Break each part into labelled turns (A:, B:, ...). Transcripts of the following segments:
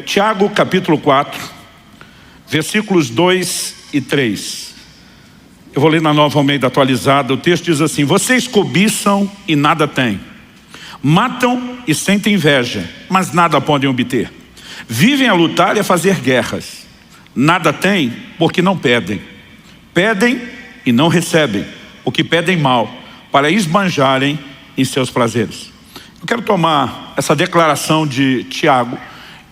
A: Tiago capítulo 4, versículos 2 e 3. Eu vou ler na Nova Almeida atualizada. O texto diz assim: vocês cobiçam e nada têm, matam e sentem inveja, mas nada podem obter. Vivem a lutar e a fazer guerras. Nada têm porque não pedem. Pedem e não recebem, porque pedem mal, para esbanjarem em seus prazeres. Eu quero tomar essa declaração de Tiago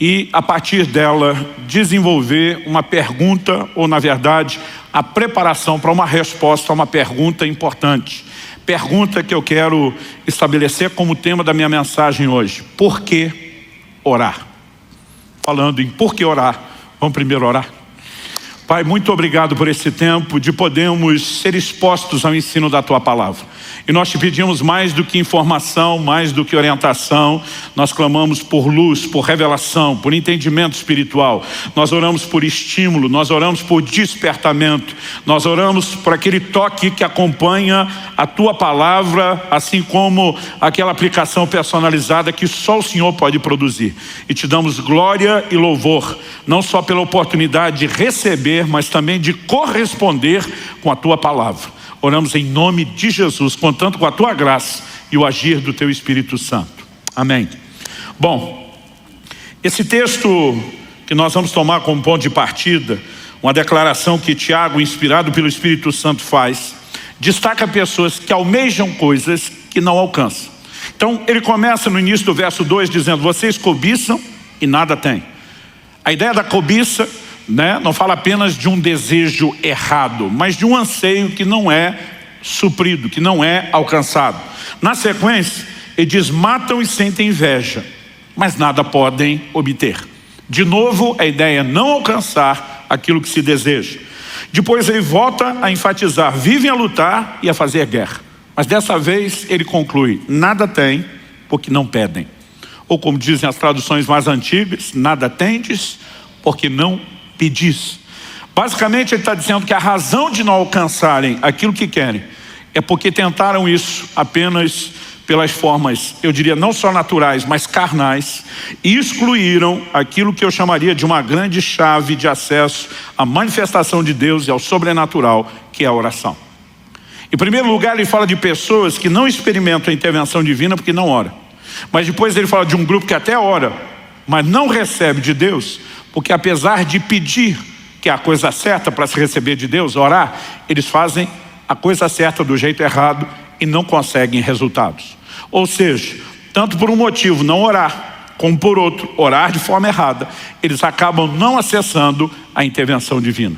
A: e, a partir dela, desenvolver uma pergunta, ou na verdade, a preparação para uma resposta a uma pergunta importante. Pergunta que eu quero estabelecer como tema da minha mensagem hoje: por que orar? Falando em por que orar, vamos primeiro orar. Pai, muito obrigado por esse tempo de podermos ser expostos ao ensino da Tua Palavra. E nós te pedimos mais do que informação, mais do que orientação. Nós clamamos por luz, por revelação, por entendimento espiritual. Nós oramos por estímulo, nós oramos por despertamento. Nós oramos por aquele toque que acompanha a Tua Palavra, assim como aquela aplicação personalizada que só o Senhor pode produzir. E te damos glória e louvor, não só pela oportunidade de receber, mas também de corresponder com a Tua Palavra. Oramos em nome de Jesus, contando com a Tua graça e o agir do Teu Espírito Santo. Amém. Bom, esse texto que nós vamos tomar como ponto de partida, uma declaração que Tiago, inspirado pelo Espírito Santo, faz, destaca pessoas que almejam coisas que não alcançam. Então ele começa no início do verso 2 dizendo: vocês cobiçam e nada têm. A ideia da cobiça, não fala apenas de um desejo errado, mas de um anseio que não é suprido, que não é alcançado. Na sequência, ele diz: matam e sentem inveja, mas nada podem obter. De novo, a ideia é não alcançar aquilo que se deseja. Depois ele volta a enfatizar: vivem a lutar e a fazer guerra. Mas dessa vez ele conclui: nada tem porque não pedem. Ou como dizem as traduções mais antigas: nada tendes porque não pedis. Basicamente ele está dizendo que a razão de não alcançarem aquilo que querem é porque tentaram isso apenas pelas formas, eu diria, não só naturais, mas carnais, e excluíram aquilo que eu chamaria de uma grande chave de acesso à manifestação de Deus e ao sobrenatural, que é a oração. Em primeiro lugar, ele fala de pessoas que não experimentam a intervenção divina porque não oram. Mas depois ele fala de um grupo que até ora, mas não recebe de Deus, porque apesar de pedir, que é a coisa certa para se receber de Deus, orar, eles fazem a coisa certa do jeito errado e não conseguem resultados. Ou seja, tanto por um motivo não orar, como por outro orar de forma errada, eles acabam não acessando a intervenção divina.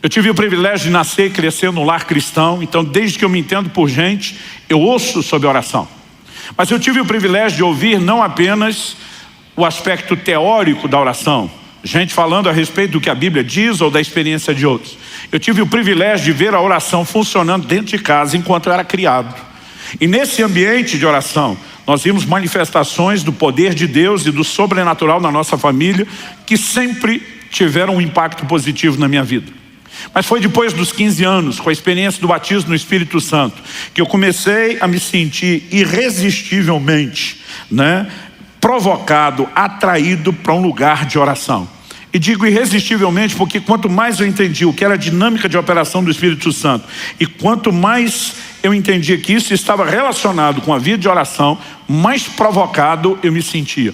A: Eu tive o privilégio de nascer e crescer no lar cristão, então desde que eu me entendo por gente, eu ouço sobre oração. Mas eu tive o privilégio de ouvir não apenas o aspecto teórico da oração, gente falando a respeito do que a Bíblia diz ou da experiência de outros. Eu tive o privilégio de ver a oração funcionando dentro de casa enquanto eu era criado. E nesse ambiente de oração, nós vimos manifestações do poder de Deus e do sobrenatural na nossa família, que sempre tiveram um impacto positivo na minha vida. Mas foi depois dos 15 anos, com a experiência do batismo no Espírito Santo, que eu comecei a me sentir irresistivelmente, provocado, atraído para um lugar de oração. E digo irresistivelmente porque quanto mais eu entendi o que era a dinâmica de operação do Espírito Santo, e quanto mais eu entendi que isso estava relacionado com a vida de oração, mais provocado eu me sentia.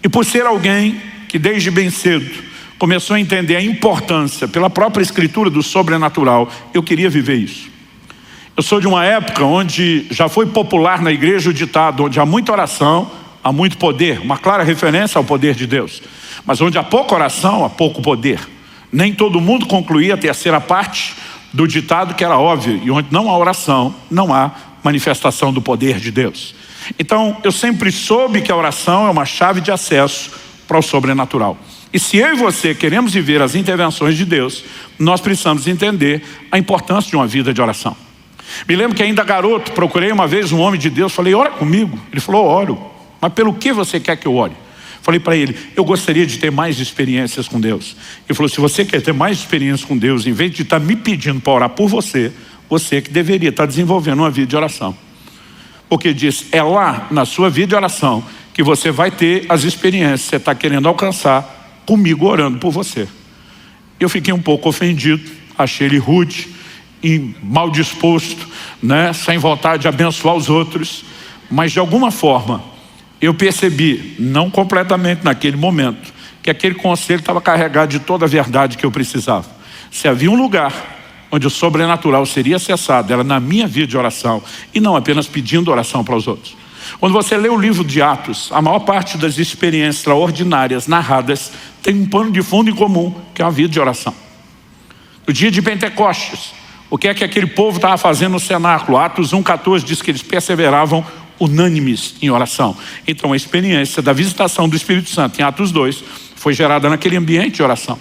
A: E por ser alguém que desde bem cedo começou a entender a importância pela própria escritura do sobrenatural, eu queria viver isso. Eu sou de uma época onde já foi popular na igreja o ditado: onde há muita oração, há muito poder. Uma clara referência ao poder de Deus. Mas onde há pouca oração, há pouco poder. Nem todo mundo concluía a terceira parte do ditado, que era óbvio: e onde não há oração, não há manifestação do poder de Deus. Então eu sempre soube que a oração é uma chave de acesso para o sobrenatural. E se eu e você queremos viver as intervenções de Deus, nós precisamos entender a importância de uma vida de oração. Me lembro que ainda garoto, procurei uma vez um homem de Deus, falei: ora comigo. Ele falou: oro. Mas pelo que você quer que eu ore? Falei para ele: eu gostaria de ter mais experiências com Deus. Ele falou: se você quer ter mais experiências com Deus, em vez de estar me pedindo para orar por você, você que deveria estar desenvolvendo uma vida de oração. Porque diz, é lá na sua vida de oração que você vai ter as experiências que você está querendo alcançar comigo orando por você. Eu fiquei um pouco ofendido, achei ele rude e mal disposto, né? Sem vontade de abençoar os outros, mas de alguma forma eu percebi, não completamente naquele momento, que aquele conselho estava carregado de toda a verdade que eu precisava. Se havia um lugar onde o sobrenatural seria acessado, era na minha vida de oração, e não apenas pedindo oração para os outros. Quando você lê o livro de Atos, a maior parte das experiências extraordinárias narradas tem um pano de fundo em comum, que é uma vida de oração. No dia de Pentecostes, o que é que aquele povo estava fazendo no cenáculo? Atos 1,14 diz que eles perseveravam unânimes em oração. Então a experiência da visitação do Espírito Santo em Atos 2 foi gerada naquele ambiente de oração.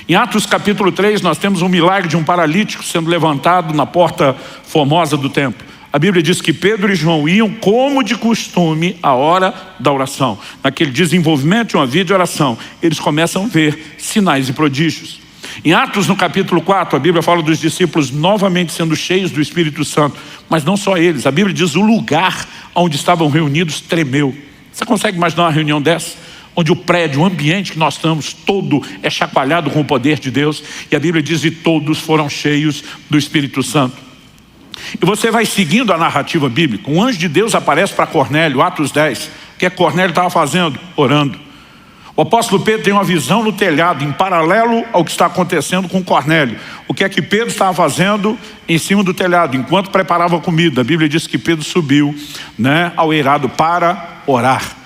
A: Em Atos capítulo 3 nós temos um milagre de um paralítico sendo levantado na porta formosa do templo. A Bíblia diz que Pedro e João iam como de costume à hora da oração. Naquele desenvolvimento de uma vida de oração, eles começam a ver sinais e prodígios. Em Atos no capítulo 4, a Bíblia fala dos discípulos novamente sendo cheios do Espírito Santo. Mas não só eles, a Bíblia diz o lugar onde estavam reunidos tremeu. Você consegue imaginar uma reunião dessa? Onde o prédio, o ambiente que nós estamos todo é chacoalhado com o poder de Deus. E a Bíblia diz que todos foram cheios do Espírito Santo. E você vai seguindo a narrativa bíblica. Um anjo de Deus aparece para Cornélio, Atos 10. O que Cornélio estava fazendo? Orando. O apóstolo Pedro tem uma visão no telhado, em paralelo ao que está acontecendo com Cornélio. O que é que Pedro estava fazendo em cima do telhado, enquanto preparava a comida? A Bíblia diz que Pedro subiu, né, ao eirado para orar.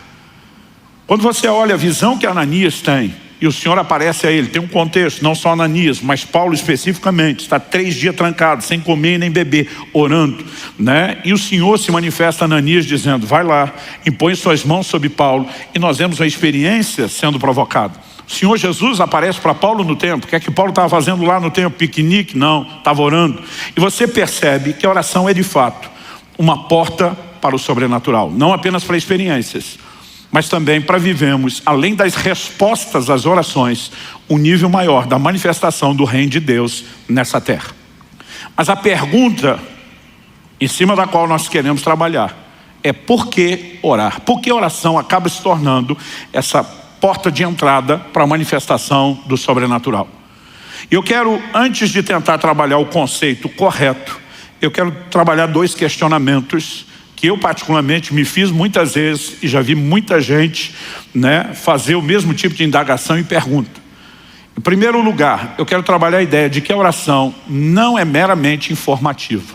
A: Quando você olha a visão que Ananias tem, e o Senhor aparece a ele, tem um contexto, não só Ananias, mas Paulo especificamente, está 3 dias trancado, sem comer nem beber, orando, né? E o Senhor se manifesta a Ananias dizendo, vai lá, impõe suas mãos sobre Paulo, e nós vemos a experiência sendo provocada. O Senhor Jesus aparece para Paulo no templo. O que é que Paulo estava fazendo lá no templo? Piquenique? Não, estava orando. E você percebe que a oração é de fato uma porta para o sobrenatural, não apenas para experiências, mas também para vivermos, além das respostas às orações, um nível maior da manifestação do reino de Deus nessa terra. Mas a pergunta em cima da qual nós queremos trabalhar é por que orar? Por que a oração acaba se tornando essa porta de entrada para a manifestação do sobrenatural? E eu quero, antes de tentar trabalhar o conceito correto, eu quero trabalhar 2 questionamentos que eu particularmente me fiz muitas vezes e já vi muita gente, né, fazer o mesmo tipo de indagação e pergunta. Em primeiro lugar, eu quero trabalhar a ideia de que a oração não é meramente informativa.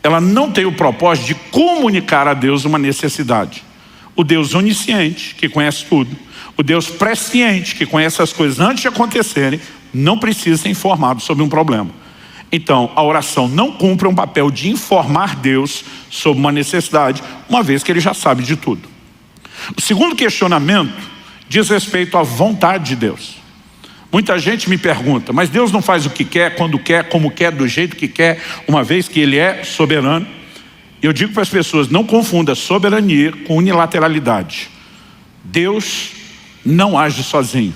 A: Ela não tem o propósito de comunicar a Deus uma necessidade. O Deus onisciente, que conhece tudo, o Deus presciente, que conhece as coisas antes de acontecerem, não precisa ser informado sobre um problema. Então, a oração não cumpre um papel de informar Deus sobre uma necessidade, uma vez que Ele já sabe de tudo. O segundo questionamento diz respeito à vontade de Deus. Muita gente me pergunta, mas Deus não faz o que quer, quando quer, como quer, do jeito que quer, uma vez que Ele é soberano? Eu digo para as pessoas, não confunda soberania com unilateralidade. Deus não age sozinho.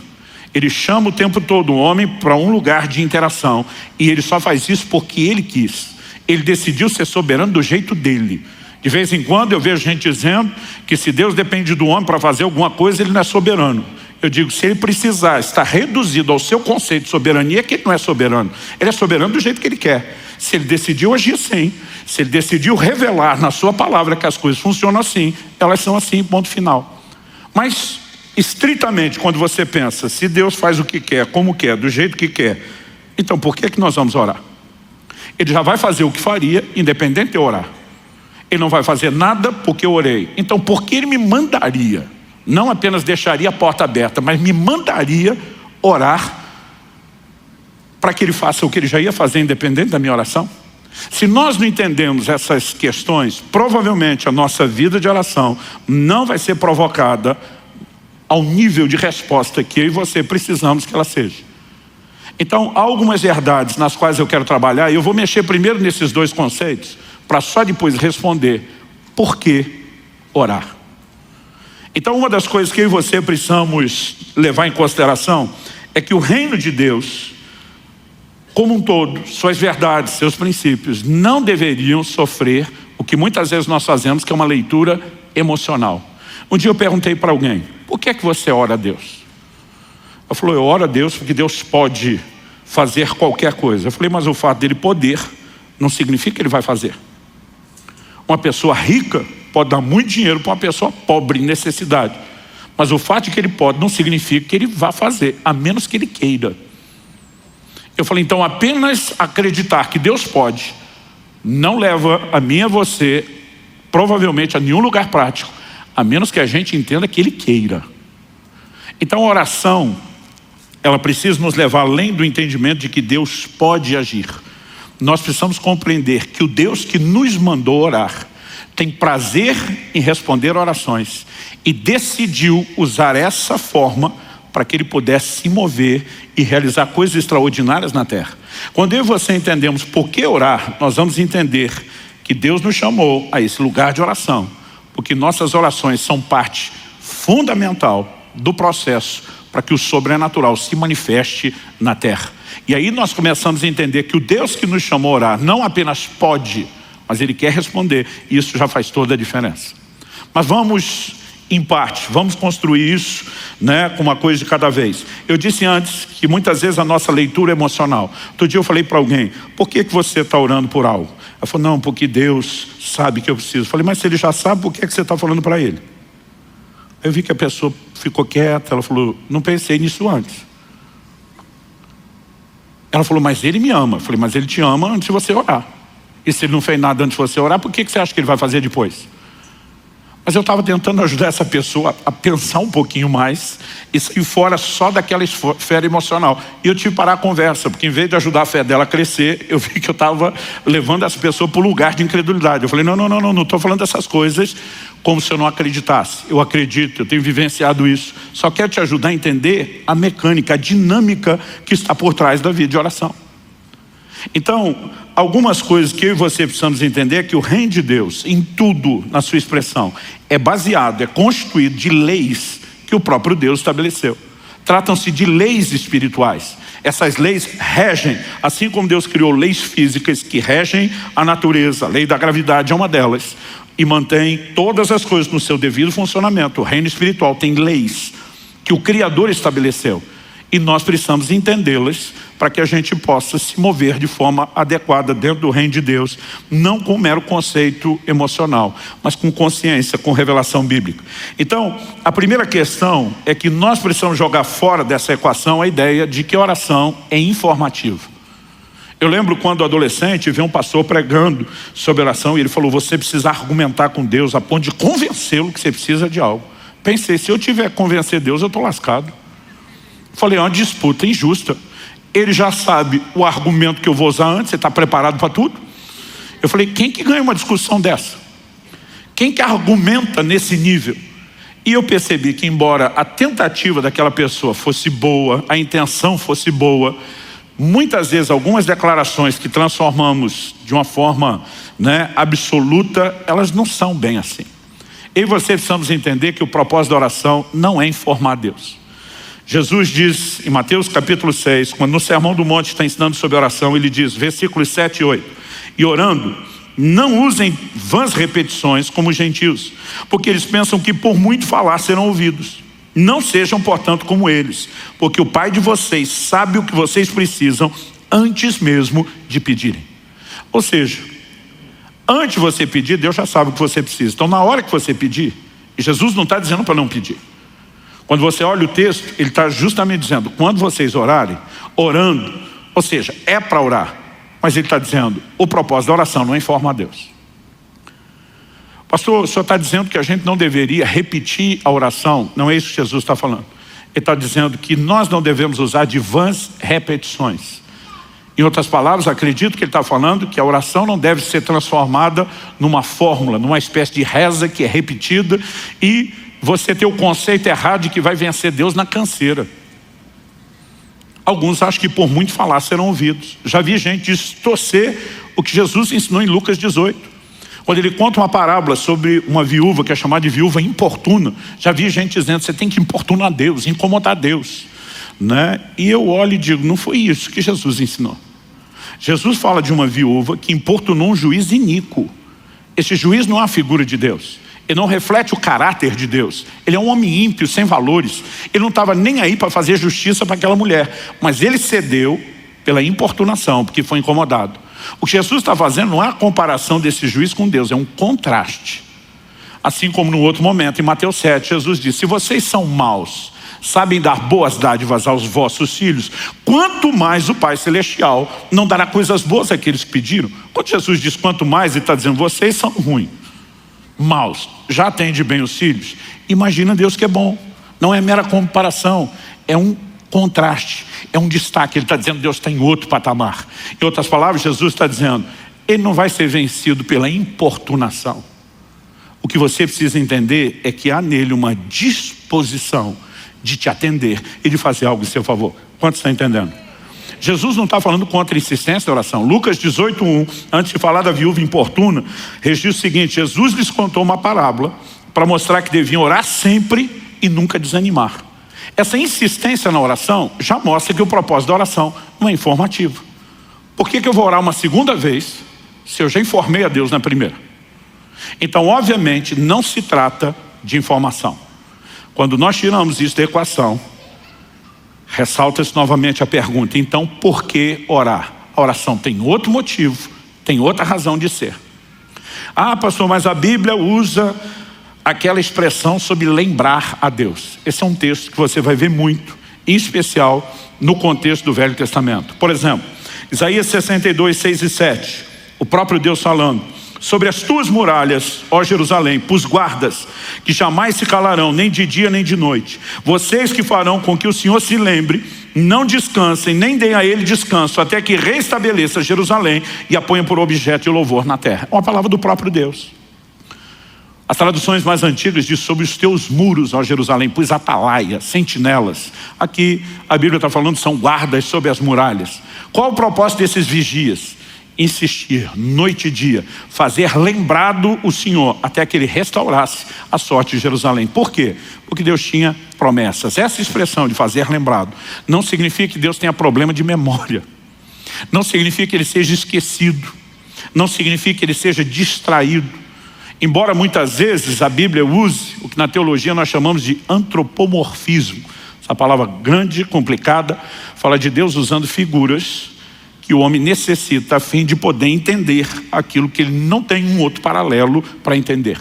A: Ele chama o tempo todo o homem para um lugar de interação. E Ele só faz isso porque Ele quis. Ele decidiu ser soberano do jeito dele. De vez em quando eu vejo gente dizendo que se Deus depende do homem para fazer alguma coisa, Ele não é soberano. Eu digo, se Ele precisar estar reduzido ao seu conceito de soberania, é que Ele não é soberano. Ele é soberano do jeito que Ele quer. Se Ele decidiu agir assim, se Ele decidiu revelar na sua palavra que as coisas funcionam assim, elas são assim, ponto final. Mas estritamente, quando você pensa, se Deus faz o que quer, como quer, do jeito que quer, então por que nós vamos orar? Ele já vai fazer o que faria, independente de eu orar. Ele não vai fazer nada porque eu orei. Então por que Ele me mandaria? Não apenas deixaria a porta aberta, mas me mandaria orar para que Ele faça o que Ele já ia fazer, independente da minha oração? Se nós não entendemos essas questões, provavelmente a nossa vida de oração não vai ser provocada ao nível de resposta que eu e você precisamos que ela seja. Então, há algumas verdades nas quais eu quero trabalhar, e eu vou mexer primeiro nesses 2 conceitos, para só depois responder por que orar. Então, uma das coisas que eu e você precisamos levar em consideração é que o reino de Deus, como um todo, suas verdades, seus princípios, não deveriam sofrer o que muitas vezes nós fazemos, que é uma leitura emocional. Um dia eu perguntei para alguém, por que é que você ora a Deus? Ela falou, eu oro a Deus porque Deus pode fazer qualquer coisa. Eu falei, mas o fato dele poder não significa que ele vai fazer. Uma pessoa rica pode dar muito dinheiro para uma pessoa pobre, em necessidade. Mas o fato de que ele pode não significa que ele vá fazer, a menos que ele queira. Eu falei, então apenas acreditar que Deus pode não leva a mim e a você, provavelmente, a nenhum lugar prático, a menos que a gente entenda que Ele queira. Então a oração, ela precisa nos levar além do entendimento de que Deus pode agir. Nós precisamos compreender que o Deus que nos mandou orar tem prazer em responder orações e decidiu usar essa forma para que Ele pudesse se mover e realizar coisas extraordinárias na terra. Quando eu e você entendemos por que orar, nós vamos entender que Deus nos chamou a esse lugar de oração, porque nossas orações são parte fundamental do processo para que o sobrenatural se manifeste na terra. E aí nós começamos a entender que o Deus que nos chamou a orar não apenas pode, mas Ele quer responder, e isso já faz toda a diferença. Mas vamos em parte, vamos construir isso, com uma coisa de cada vez. Eu disse antes que muitas vezes a nossa leitura é emocional. Outro dia eu falei para alguém, por que você está orando por algo? Ela falou, não, porque Deus sabe que eu preciso. Eu falei, mas se Ele já sabe, por que você está falando para Ele? Aí eu vi que a pessoa ficou quieta, ela falou, não pensei nisso antes. Ela falou, mas Ele me ama. Eu falei, mas Ele te ama antes de você orar. E se Ele não fez nada antes de você orar, por que você acha que Ele vai fazer depois? Mas eu estava tentando ajudar essa pessoa a pensar um pouquinho mais e sair fora só daquela esfera emocional. E eu tive que parar a conversa, porque em vez de ajudar a fé dela a crescer, eu vi que eu estava levando essa pessoa para o lugar de incredulidade. Eu falei, não estou falando dessas coisas como se eu não acreditasse. Eu acredito, eu tenho vivenciado isso. Só quero te ajudar a entender a mecânica, a dinâmica que está por trás da vida de oração. Então, algumas coisas que eu e você precisamos entender é que o reino de Deus, em tudo, na sua expressão, é baseado, é constituído de leis que o próprio Deus estabeleceu. Tratam-se de leis espirituais. Essas leis regem, assim como Deus criou leis físicas que regem a natureza. A lei da gravidade é uma delas. E mantém todas as coisas no seu devido funcionamento. O reino espiritual tem leis que o Criador estabeleceu. E nós precisamos entendê-las para que a gente possa se mover de forma adequada dentro do reino de Deus, não com mero conceito emocional, mas com consciência, com revelação bíblica. Então, a primeira questão é que nós precisamos jogar fora dessa equação a ideia de que oração é informativa. Eu lembro quando adolescente, vi um pastor pregando sobre oração e ele falou, você precisa argumentar com Deus a ponto de convencê-lo que você precisa de algo. Pensei, se eu tiver que convencer Deus, eu estou lascado. Falei, é uma disputa injusta. Ele já sabe o argumento que eu vou usar antes, você está preparado para tudo? Eu falei, quem que ganha uma discussão dessa? Quem que argumenta nesse nível? E eu percebi que embora a tentativa daquela pessoa fosse boa, a intenção fosse boa, muitas vezes algumas declarações que transformamos de uma forma absoluta, elas não são bem assim. Eu e você precisamos entender que o propósito da oração não é informar Deus. Jesus diz em Mateus capítulo 6, quando no Sermão do Monte está ensinando sobre oração, ele diz, versículos 7 e 8, e orando, não usem vãs repetições como os gentios, porque eles pensam que por muito falar serão ouvidos. Não sejam, portanto, como eles, porque o Pai de vocês sabe o que vocês precisam antes mesmo de pedirem. Ou seja, antes de você pedir, Deus já sabe o que você precisa. Então, na hora que você pedir, e Jesus não está dizendo para não pedir. Quando você olha o texto, ele está justamente dizendo, quando vocês orarem, orando, ou seja, é para orar, mas ele está dizendo, o propósito da oração não é informar Deus. Pastor, o senhor está dizendo que a gente não deveria repetir a oração? Não é isso que Jesus está falando. Ele está dizendo que nós não devemos usar de vãs repetições. Em outras palavras, acredito que ele está falando que a oração não deve ser transformada numa fórmula, numa espécie de reza que é repetida e você tem o conceito errado de que vai vencer Deus na canseira. Alguns acham que por muito falar serão ouvidos. Já vi gente distorcer o que Jesus ensinou em Lucas 18. Quando ele conta uma parábola sobre uma viúva que é chamada de viúva importuna. Já vi gente dizendo, você tem que importunar Deus, incomodar Deus. E eu olho e digo, não foi isso que Jesus ensinou. Jesus fala de uma viúva que importunou um juiz iníquo. Esse juiz não é a figura de Deus. Ele não reflete o caráter de Deus. Ele é um homem ímpio, sem valores. Ele não estava nem aí para fazer justiça para aquela mulher. Mas ele cedeu pela importunação, porque foi incomodado. O que Jesus está fazendo não é a comparação desse juiz com Deus, é um contraste. Assim como no outro momento, em Mateus 7, Jesus disse: se vocês são maus, sabem dar boas dádivas aos vossos filhos, quanto mais o Pai Celestial não dará coisas boas àqueles que pediram. Quando Jesus diz quanto mais, ele está dizendo: vocês são ruins, maus, já atende bem os filhos. Imagina Deus que é bom. Não é mera comparação, é um contraste, é um destaque. Ele está dizendo: Deus está em outro patamar. Em outras palavras, Jesus está dizendo: ele não vai ser vencido pela importunação. O que você precisa entender é que há nele uma disposição de te atender e de fazer algo em seu favor. Quantos estão entendendo? Jesus não está falando contra a insistência da oração. Lucas 18:1, antes de falar da viúva importuna, registra o seguinte: Jesus lhes contou uma parábola para mostrar que deviam orar sempre e nunca desanimar. Essa insistência na oração já mostra que o propósito da oração não é informativo. Por que eu vou orar uma segunda vez se eu já informei a Deus na primeira? Então, obviamente, não se trata de informação. Quando nós tiramos isso da equação, ressalta-se novamente a pergunta: então por que orar? A oração tem outro motivo, tem outra razão de ser. Ah, pastor, mas a Bíblia usa aquela expressão sobre lembrar a Deus. Esse é um texto que você vai ver muito, em especial no contexto do Velho Testamento. Por exemplo, Isaías 62, 6 e 7, o próprio Deus falando: sobre as tuas muralhas, ó Jerusalém, pus guardas que jamais se calarão, nem de dia nem de noite. Vocês que farão com que o Senhor se lembre, não descansem, nem deem a ele descanso, até que restabeleça Jerusalém e a ponha por objeto de louvor na terra. É uma palavra do próprio Deus. As traduções mais antigas dizem: sobre os teus muros, ó Jerusalém, pus atalaias, sentinelas. Aqui a Bíblia está falando são guardas sobre as muralhas. Qual o propósito desses vigias? Insistir noite e dia, fazer lembrado o Senhor até que ele restaurasse a sorte de Jerusalém. Por quê? Porque Deus tinha promessas. Essa expressão de fazer lembrado não significa que Deus tenha problema de memória, não significa que ele seja esquecido, não significa que ele seja distraído. Embora muitas vezes a Bíblia use o que na teologia nós chamamos de antropomorfismo, essa palavra grande, complicada, fala de Deus usando figuras que o homem necessita a fim de poder entender aquilo que ele não tem um outro paralelo para entender.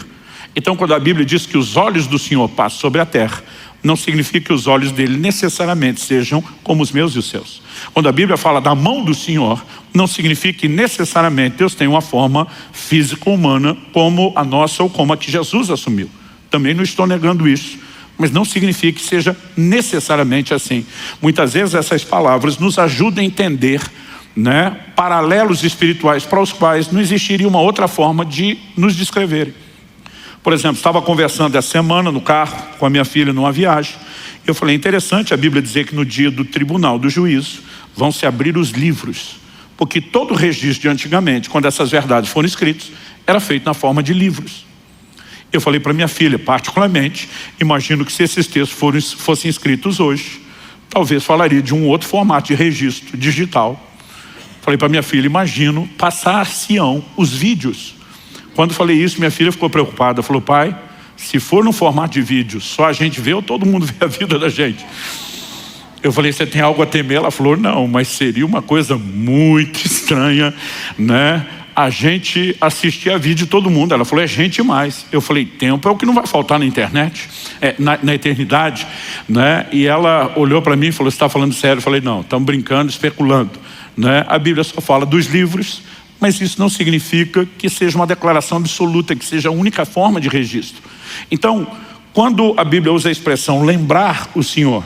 A: Então, quando a Bíblia diz que os olhos do Senhor passam sobre a terra, não significa que os olhos dele necessariamente sejam como os meus e os seus. Quando a Bíblia fala da mão do Senhor, não significa que necessariamente Deus tem uma forma física humana como a nossa ou como a que Jesus assumiu. Também não estou negando isso, mas não significa que seja necessariamente assim. Muitas vezes essas palavras nos ajudam a entender paralelos espirituais para os quais não existiria uma outra forma de nos descreverem. Por exemplo, estava conversando essa semana no carro com a minha filha numa viagem. Eu falei: interessante a Bíblia dizer que no dia do tribunal, do juízo, vão se abrir os livros, porque todo o registro de antigamente, quando essas verdades foram escritas, era feito na forma de livros. Eu falei para minha filha: particularmente, imagino que se esses textos fossem escritos hoje, talvez falaria de um outro formato de registro digital. Falei para minha filha: imagino passar-se-ão os vídeos. Quando falei isso, minha filha ficou preocupada. Falou: pai, se for no formato de vídeo, só a gente vê ou todo mundo vê a vida da gente? Eu falei: você tem algo a temer? Ela falou: não, mas seria uma coisa muito estranha, a gente assistir a vídeo de todo mundo. Ela falou: é gente mais. Eu falei: tempo é o que não vai faltar na internet, na eternidade, E ela olhou para mim e falou: você está falando sério? Eu falei: não, estamos brincando, especulando, A Bíblia só fala dos livros, mas isso não significa que seja uma declaração absoluta, que seja a única forma de registro. Então, quando a Bíblia usa a expressão lembrar o Senhor,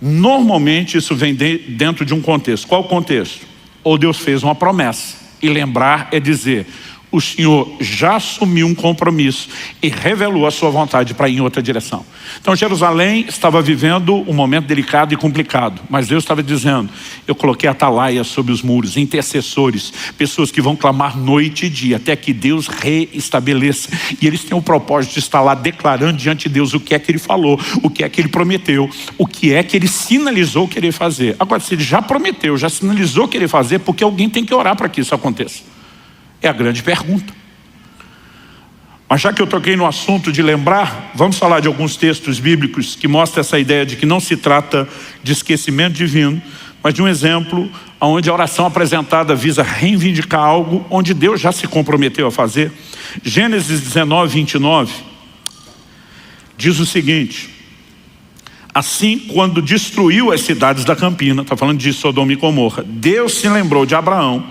A: normalmente isso vem dentro de um contexto. Qual o contexto? Ou Deus fez uma promessa, e lembrar é dizer: o Senhor já assumiu um compromisso e revelou a sua vontade para ir em outra direção. Então Jerusalém estava vivendo um momento delicado e complicado, mas Deus estava dizendo: eu coloquei atalaias sobre os muros, intercessores, pessoas que vão clamar noite e dia até que Deus reestabeleça. E eles têm o propósito de estar lá declarando diante de Deus o que é que ele falou, o que é que ele prometeu, o que é que ele sinalizou querer fazer. Agora, se ele já prometeu, já sinalizou querer fazer, porque alguém tem que orar para que isso aconteça? É a grande pergunta. Mas já que eu toquei no assunto de lembrar, vamos falar de alguns textos bíblicos que mostram essa ideia de que não se trata de esquecimento divino, mas de um exemplo onde a oração apresentada visa reivindicar algo onde Deus já se comprometeu a fazer. Gênesis 19, 29 diz o seguinte: assim, quando destruiu as cidades da campina, está falando de Sodoma e Gomorra, Deus se lembrou de Abraão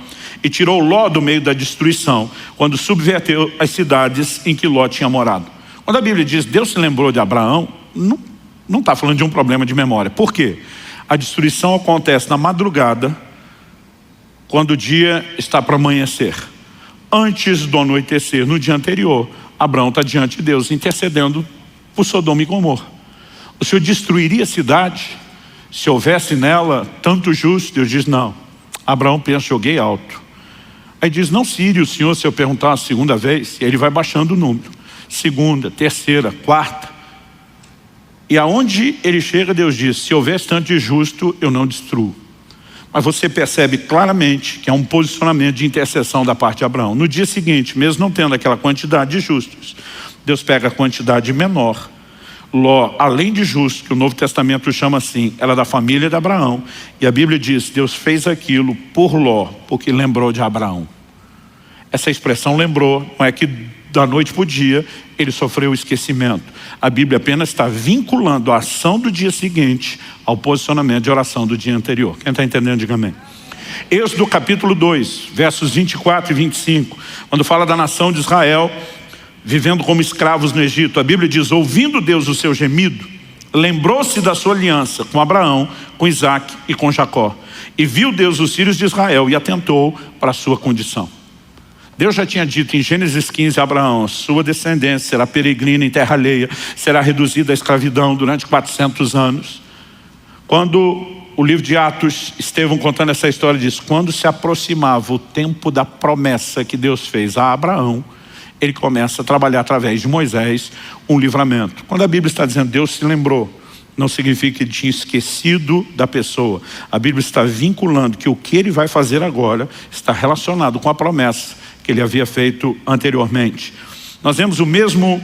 A: e tirou Ló do meio da destruição, quando subverteu as cidades em que Ló tinha morado. Quando a Bíblia diz Deus se lembrou de Abraão, não está falando de um problema de memória. Por quê? A destruição acontece na madrugada, quando o dia está para amanhecer. Antes do anoitecer, no dia anterior, Abraão está diante de Deus, intercedendo por Sodoma e Gomorra. O Senhor destruiria a cidade se houvesse nela tanto justo? Deus diz não. Abraão pensa, joguei alto. Aí diz, não se ire o Senhor se eu perguntar a segunda vez. E aí ele vai baixando o número. Segunda, terceira, quarta. E aonde ele chega, Deus diz, se houvesse tanto de justo, eu não destruo. Mas você percebe claramente que é um posicionamento de intercessão da parte de Abraão. No dia seguinte, mesmo não tendo aquela quantidade de justos, Deus pega a quantidade menor. Ló, além de justo, que o Novo Testamento chama assim, ela é da família de Abraão. E a Bíblia diz, Deus fez aquilo por Ló, porque lembrou de Abraão. Essa expressão lembrou, não é que da noite para o dia ele sofreu o esquecimento. A Bíblia apenas está vinculando a ação do dia seguinte ao posicionamento de oração do dia anterior. Quem está entendendo, diga amém. Êxodo capítulo 2, versos 24 e 25, quando fala da nação de Israel vivendo como escravos no Egito, a Bíblia diz, ouvindo Deus o seu gemido, lembrou-se da sua aliança com Abraão, com Isaac e com Jacó. E viu Deus os filhos de Israel e atentou para a sua condição. Deus já tinha dito em Gênesis 15 a Abraão, sua descendência será peregrina em terra alheia, será reduzida à escravidão durante 400 anos. Quando o livro de Atos, Estevão contando essa história diz, quando se aproximava o tempo da promessa que Deus fez a Abraão, ele começa a trabalhar através de Moisés um livramento. Quando a Bíblia está dizendo Deus se lembrou, não significa que ele tinha esquecido da pessoa. A Bíblia está vinculando que o que ele vai fazer agora está relacionado com a promessa que ele havia feito anteriormente. Nós vemos o mesmo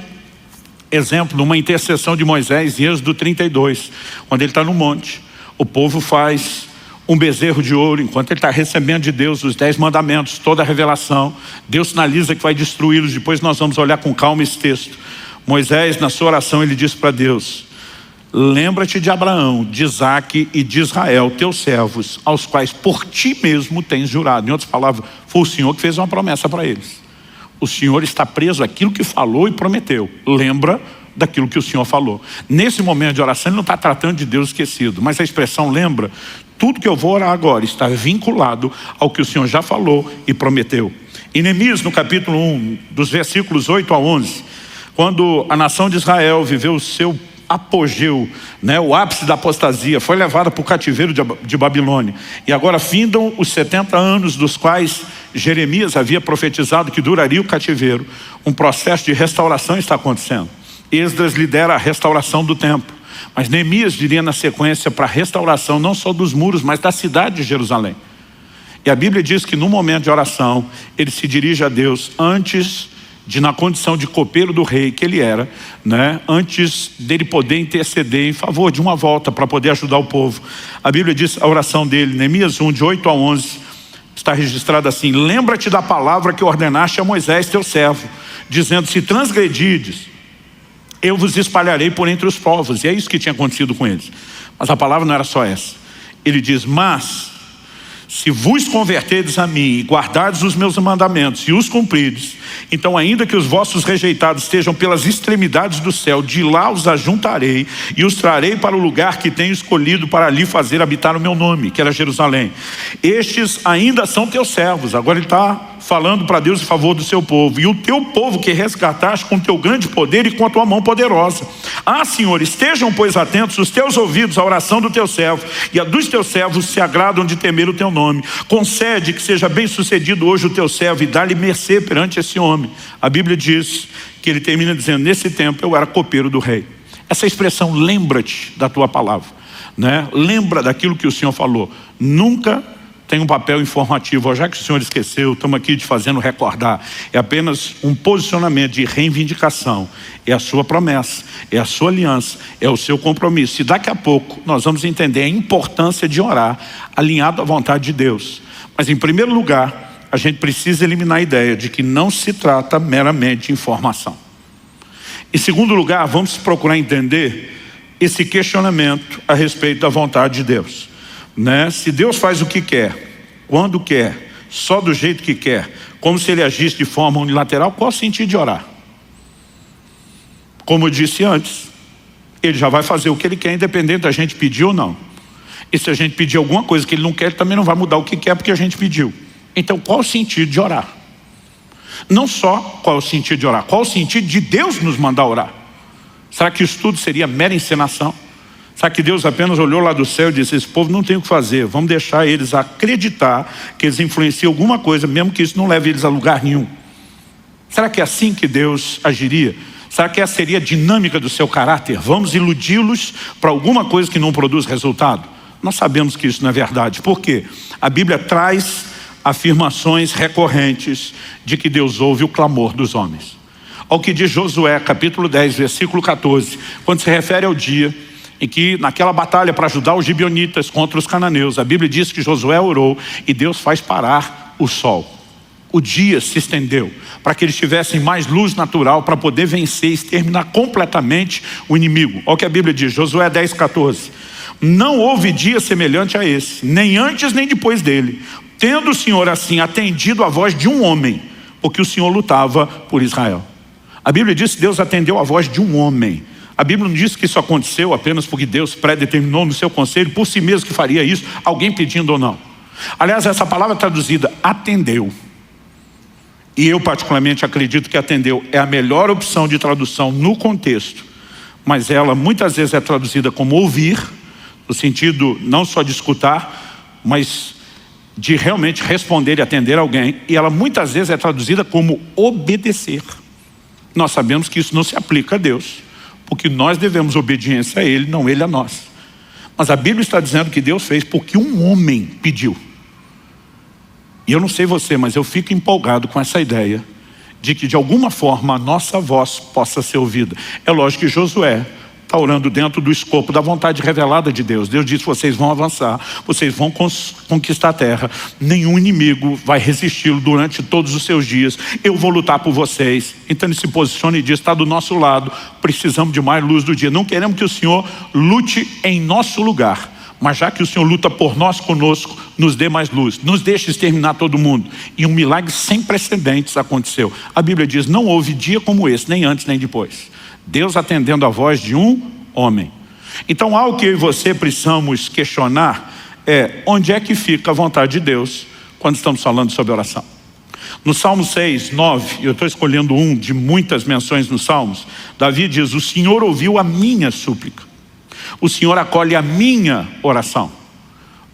A: exemplo numa intercessão de Moisés em Êxodo 32, quando ele está no monte. O povo faz um bezerro de ouro, enquanto ele está recebendo de Deus os 10 mandamentos, toda a revelação. Deus sinaliza que vai destruí-los. Depois nós vamos olhar com calma esse texto. Moisés, na sua oração, ele diz para Deus, lembra-te de Abraão, de Isaac e de Israel, teus servos, aos quais por ti mesmo tens jurado. Em outras palavras, foi o Senhor que fez uma promessa para eles. O Senhor está preso àquilo que falou e prometeu. Lembra daquilo que o Senhor falou. Nesse momento de oração, ele não está tratando de Deus esquecido, mas a expressão lembra, tudo que eu vou orar agora está vinculado ao que o Senhor já falou e prometeu. Em Neemias, no capítulo 1, dos versículos 8 a 11, quando a nação de Israel viveu o seu apogeu, o ápice da apostasia, foi levada para o cativeiro de Babilônia. E agora findam os 70 anos dos quais Jeremias havia profetizado que duraria o cativeiro. Um processo de restauração está acontecendo. Esdras lidera a restauração do templo. Mas Neemias diria na sequência para a restauração não só dos muros, mas da cidade de Jerusalém. E a Bíblia diz que no momento de oração, ele se dirige a Deus antes de, na condição de copeiro do rei que ele era, antes dele poder interceder em favor de uma volta para poder ajudar o povo. A Bíblia diz a oração dele, Neemias 1, de 8 a 11, está registrada assim, lembra-te da palavra que ordenaste a Moisés, teu servo, dizendo, se transgredides, eu vos espalharei por entre os povos. E é isso que tinha acontecido com eles. Mas a palavra não era só essa. Ele diz, mas se vos converterdes a mim e guardardes os meus mandamentos e os cumprides, então ainda que os vossos rejeitados estejam pelas extremidades do céu, de lá os ajuntarei e os trarei para o lugar que tenho escolhido para ali fazer habitar o meu nome, que era Jerusalém. Estes ainda são teus servos. Agora ele está falando para Deus em favor do seu povo. E o teu povo que resgataste com teu grande poder e com a tua mão poderosa. Ah, Senhor, estejam pois atentos os teus ouvidos à oração do teu servo, e a dos teus servos se agradam de temer o teu nome. Concede que seja bem sucedido hoje o teu servo e dá-lhe mercê perante esse homem. A Bíblia diz que ele termina dizendo, nesse tempo eu era copeiro do rei. Essa expressão, lembra-te da tua palavra, Lembra daquilo que o Senhor falou. Nunca tem um papel informativo. Já que o senhor esqueceu, estamos aqui te fazendo recordar. É apenas um posicionamento de reivindicação. É a sua promessa, é a sua aliança, é o seu compromisso. E daqui a pouco nós vamos entender a importância de orar alinhado à vontade de Deus. Mas em primeiro lugar, a gente precisa eliminar a ideia de que não se trata meramente de informação. Em segundo lugar, vamos procurar entender esse questionamento a respeito da vontade de Deus. Se Deus faz o que quer, quando quer, só do jeito que quer, como se ele agisse de forma unilateral, qual o sentido de orar? Como eu disse antes, ele já vai fazer o que ele quer, independente da gente pedir ou não. E se a gente pedir alguma coisa que ele não quer, ele também não vai mudar o que quer porque a gente pediu. Então qual o sentido de orar? Não só qual o sentido de orar, qual o sentido de Deus nos mandar orar? Será que isso tudo seria mera encenação? Será que Deus apenas olhou lá do céu e disse, esse povo não tem o que fazer, vamos deixar eles acreditar que eles influenciam alguma coisa, mesmo que isso não leve eles a lugar nenhum? Será que é assim que Deus agiria? Será que essa seria a dinâmica do seu caráter? Vamos iludi-los para alguma coisa que não produz resultado? Nós sabemos que isso não é verdade. Por quê? A Bíblia traz afirmações recorrentes de que Deus ouve o clamor dos homens. Ao que diz Josué, capítulo 10, versículo 14, quando se refere ao dia em que naquela batalha para ajudar os gibeonitas contra os cananeus, a Bíblia diz que Josué orou e Deus faz parar o sol. O dia se estendeu para que eles tivessem mais luz natural para poder vencer e exterminar completamente o inimigo. Olha o que a Bíblia diz, Josué 10, 14. Não houve dia semelhante a esse, nem antes nem depois dele, tendo o Senhor assim atendido a voz de um homem, porque o Senhor lutava por Israel. A Bíblia diz que Deus atendeu a voz de um homem. A Bíblia não diz que isso aconteceu apenas porque Deus predeterminou no seu conselho por si mesmo que faria isso, alguém pedindo ou não. Aliás, essa palavra traduzida, atendeu. E eu particularmente acredito que atendeu é a melhor opção de tradução no contexto. Mas ela muitas vezes é traduzida como ouvir, no sentido não só de escutar, mas de realmente responder e atender alguém. E ela muitas vezes é traduzida como obedecer. Nós sabemos que isso não se aplica a Deus, porque nós devemos obediência a Ele, não Ele a nós. Mas a Bíblia está dizendo que Deus fez porque um homem pediu. E eu não sei você, mas eu fico empolgado com essa ideia de que de alguma forma a nossa voz possa ser ouvida. É lógico que Josué está orando dentro do escopo da vontade revelada de Deus. Deus disse, vocês vão avançar, vocês vão conquistar a terra, nenhum inimigo vai resisti-lo durante todos os seus dias, eu vou lutar por vocês. Então ele se posiciona e diz, está do nosso lado, precisamos de mais luz do dia, não queremos que o Senhor lute em nosso lugar, mas já que o Senhor luta por nós conosco, nos dê mais luz, nos deixe exterminar todo mundo. E um milagre sem precedentes aconteceu. A Bíblia diz, não houve dia como esse, nem antes nem depois. Deus atendendo a voz de um homem. Então algo que eu e você precisamos questionar é onde é que fica a vontade de Deus quando estamos falando sobre oração. No Salmo 6, 9, eu estou escolhendo um de muitas menções nos Salmos, Davi diz, o Senhor ouviu a minha súplica, o Senhor acolhe a minha oração.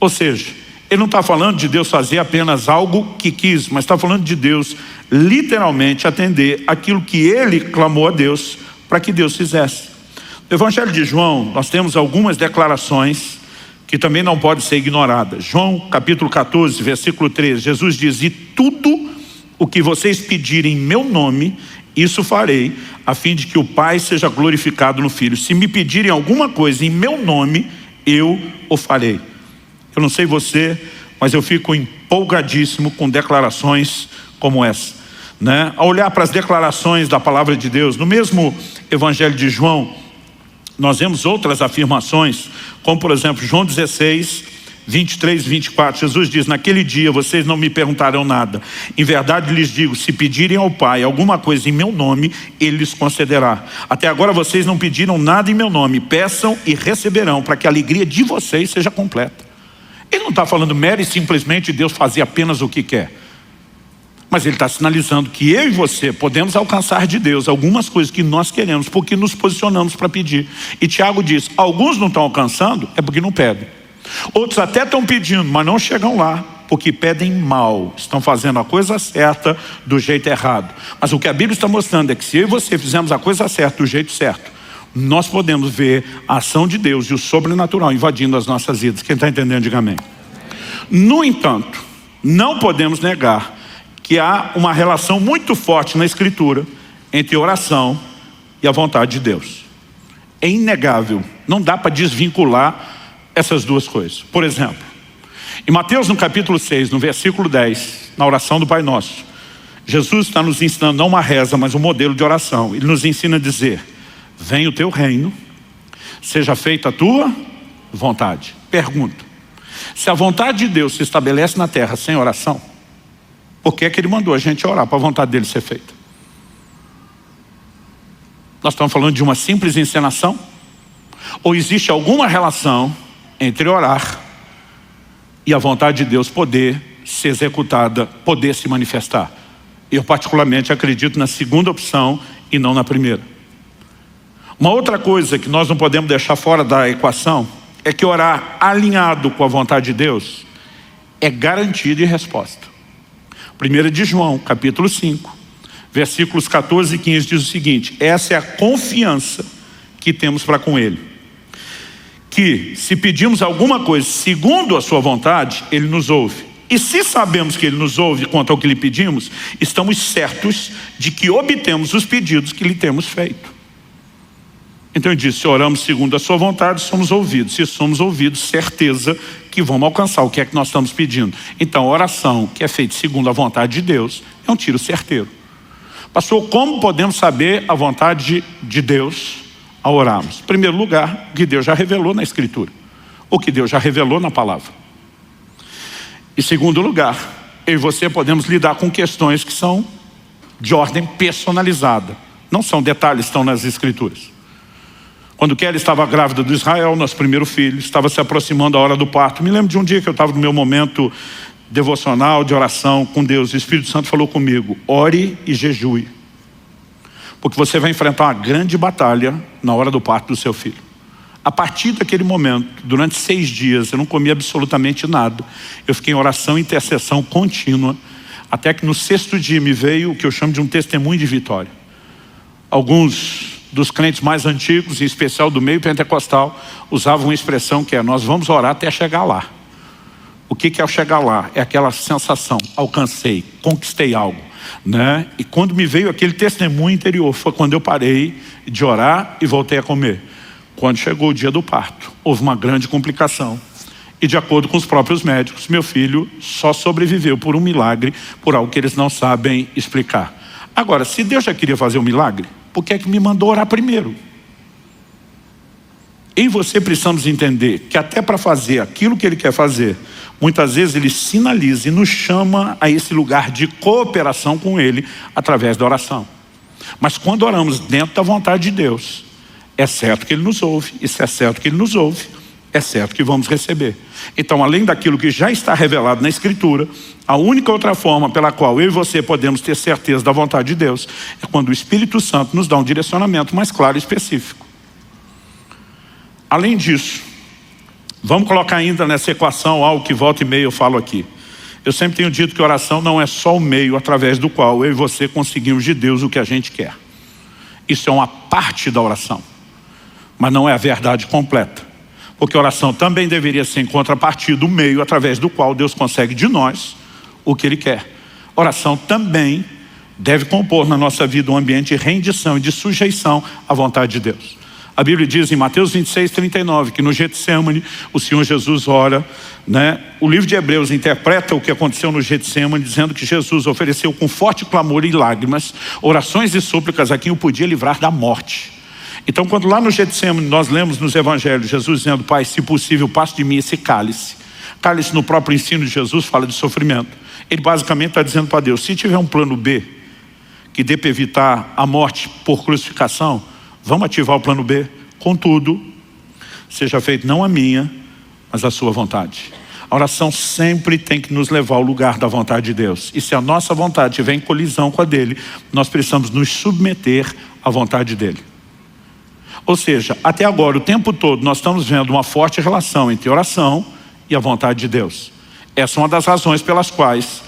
A: Ou seja, ele não está falando de Deus fazer apenas algo que quis, mas está falando de Deus literalmente atender aquilo que ele clamou a Deus para que Deus fizesse. No Evangelho de João, nós temos algumas declarações que também não podem ser ignoradas. João capítulo 14, versículo 13, Jesus diz, e tudo o que vocês pedirem em meu nome, isso farei, a fim de que o Pai seja glorificado no Filho. Se me pedirem alguma coisa em meu nome, eu o farei. Eu não sei você, mas eu fico empolgadíssimo com declarações como essa. A olhar para as declarações da palavra de Deus, no mesmo Evangelho de João, nós vemos outras afirmações, como por exemplo, João 16, 23 e 24, Jesus diz, naquele dia vocês não me perguntarão nada. Em verdade lhes digo, se pedirem ao Pai alguma coisa em meu nome, Ele lhes concederá. Até agora vocês não pediram nada em meu nome, peçam e receberão, para que a alegria de vocês seja completa. Ele não está falando mero e simplesmente Deus fazer apenas o que quer. Mas ele está sinalizando que eu e você podemos alcançar de Deus algumas coisas que nós queremos, porque nos posicionamos para pedir. E Tiago diz, alguns não estão alcançando, é porque não pedem. Outros até estão pedindo, mas não chegam lá, porque pedem mal. Estão fazendo a coisa certa do jeito errado. Mas o que a Bíblia está mostrando é que se eu e você fizermos a coisa certa do jeito certo, nós podemos ver a ação de Deus e o sobrenatural invadindo as nossas vidas. Quem está entendendo, diga amém. No entanto, não podemos negar que há uma relação muito forte na Escritura entre oração e a vontade de Deus. É inegável, não dá para desvincular essas duas coisas. Por exemplo, em Mateus no capítulo 6, no versículo 10, na oração do Pai Nosso, Jesus está nos ensinando não uma reza, mas um modelo de oração. Ele nos ensina a dizer: venha o teu reino, seja feita a tua vontade. Pergunto: se a vontade de Deus se estabelece na terra sem oração, por que é que Ele mandou a gente orar para a vontade dele ser feita? Nós estamos falando de uma simples encenação? Ou existe alguma relação entre orar e a vontade de Deus poder ser executada, poder se manifestar? Eu particularmente acredito na segunda opção e não na primeira. Uma outra coisa que nós não podemos deixar fora da equação é que orar alinhado com a vontade de Deus é garantia de resposta. 1 de João, capítulo 5, versículos 14 e 15 diz o seguinte: essa é a confiança que temos para com Ele, que se pedimos alguma coisa segundo a sua vontade, Ele nos ouve. E se sabemos que Ele nos ouve quanto ao que lhe pedimos, estamos certos de que obtemos os pedidos que lhe temos feito. Então ele diz: se oramos segundo a sua vontade, somos ouvidos. Se somos ouvidos, certeza que vamos alcançar o que é que nós estamos pedindo. Então a oração que é feita segundo a vontade de Deus é um tiro certeiro. Pastor, como podemos saber a vontade de Deus ao orarmos? Em primeiro lugar, o que Deus já revelou na Escritura, o que Deus já revelou na palavra. Em segundo lugar, eu e você podemos lidar com questões que são de ordem personalizada. Não são detalhes que estão nas Escrituras. Quando Kelly estava grávida do Israel, nosso primeiro filho, estava se aproximando a hora do parto. Me lembro de um dia que eu estava no meu momento devocional, de oração com Deus. O Espírito Santo falou comigo: ore e jejue, porque você vai enfrentar uma grande batalha na hora do parto do seu filho. A partir daquele momento, durante 6 dias, eu não comi absolutamente nada. Eu fiquei em oração e intercessão contínua, até que no 6º dia me veio o que eu chamo de um testemunho de vitória. Alguns dos crentes mais antigos, em especial do meio pentecostal, usavam uma expressão que é: nós vamos orar até chegar lá. O que é o chegar lá? É aquela sensação: alcancei, conquistei algo, né? E quando me veio aquele testemunho interior, foi quando eu parei de orar e voltei a comer. Quando chegou o dia do parto, houve uma grande complicação. E de acordo com os próprios médicos, meu filho só sobreviveu por um milagre, por algo que eles não sabem explicar. Agora, se Deus já queria fazer um milagre, por que é que me mandou orar primeiro? Eu e você precisamos entender que até para fazer aquilo que Ele quer fazer, muitas vezes Ele sinaliza e nos chama a esse lugar de cooperação com Ele através da oração. Mas quando oramos dentro da vontade de Deus, é certo que Ele nos ouve. E se é certo que Ele nos ouve, é certo que vamos receber. Então, além daquilo que já está revelado na Escritura, a única outra forma pela qual eu e você podemos ter certeza da vontade de Deus é quando o Espírito Santo nos dá um direcionamento mais claro e específico. Além disso, vamos colocar ainda nessa equação algo que volta e meia eu falo aqui. Eu sempre tenho dito que oração não é só o meio através do qual eu e você conseguimos de Deus o que a gente quer. Isso é uma parte da oração, mas não é a verdade completa. Porque a oração também deveria ser em contrapartida do meio através do qual Deus consegue de nós o que Ele quer. Oração também deve compor na nossa vida um ambiente de rendição e de sujeição à vontade de Deus. A Bíblia diz em Mateus 26:39 que no Getsemane o Senhor Jesus ora, né? O livro de Hebreus interpreta o que aconteceu no Getsemane, dizendo que Jesus ofereceu com forte clamor e lágrimas orações e súplicas a quem o podia livrar da morte. Então, quando lá no Getsemane nós lemos nos evangelhos Jesus dizendo: Pai, se possível, passe de mim esse cálice. Cálice, no próprio ensino de Jesus, fala de sofrimento. Ele basicamente está dizendo para Deus: se tiver um plano B que dê para evitar a morte por crucificação, vamos ativar o plano B. Contudo, seja feito não a minha, mas a sua vontade. A oração sempre tem que nos levar ao lugar da vontade de Deus. E se a nossa vontade estiver em colisão com a dele, nós precisamos nos submeter à vontade dele. Ou seja, até agora, o tempo todo, nós estamos vendo uma forte relação entre oração e a vontade de Deus. Essa é uma das razões pelas quais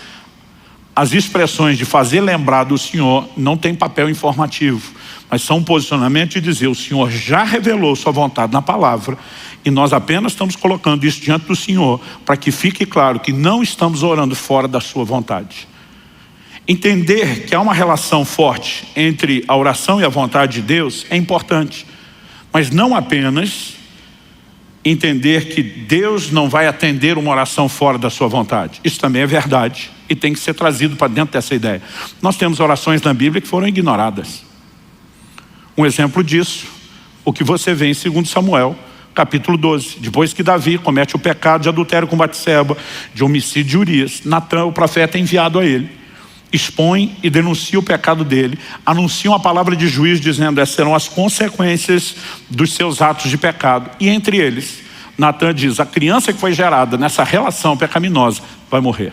A: as expressões de fazer lembrar do Senhor não tem papel informativo, mas são um posicionamento de dizer, o Senhor já revelou sua vontade na palavra, e nós apenas estamos colocando isso diante do Senhor, para que fique claro que não estamos orando fora da sua vontade. Entender que há uma relação forte entre a oração e a vontade de Deus é importante, mas não apenas entender que Deus não vai atender uma oração fora da sua vontade. Isso também é verdade e tem que ser trazido para dentro dessa ideia. Nós temos orações na Bíblia que foram ignoradas. Um exemplo disso, o que você vê em 2 Samuel, capítulo 12. Depois que Davi comete o pecado de adultério com Batseba, de homicídio de Urias, Natã, o profeta, é enviado a ele. Expõe e denuncia o pecado dele, anuncia uma palavra de juízo dizendo essas serão as consequências dos seus atos de pecado. E entre eles, Natã diz, a criança que foi gerada nessa relação pecaminosa vai morrer.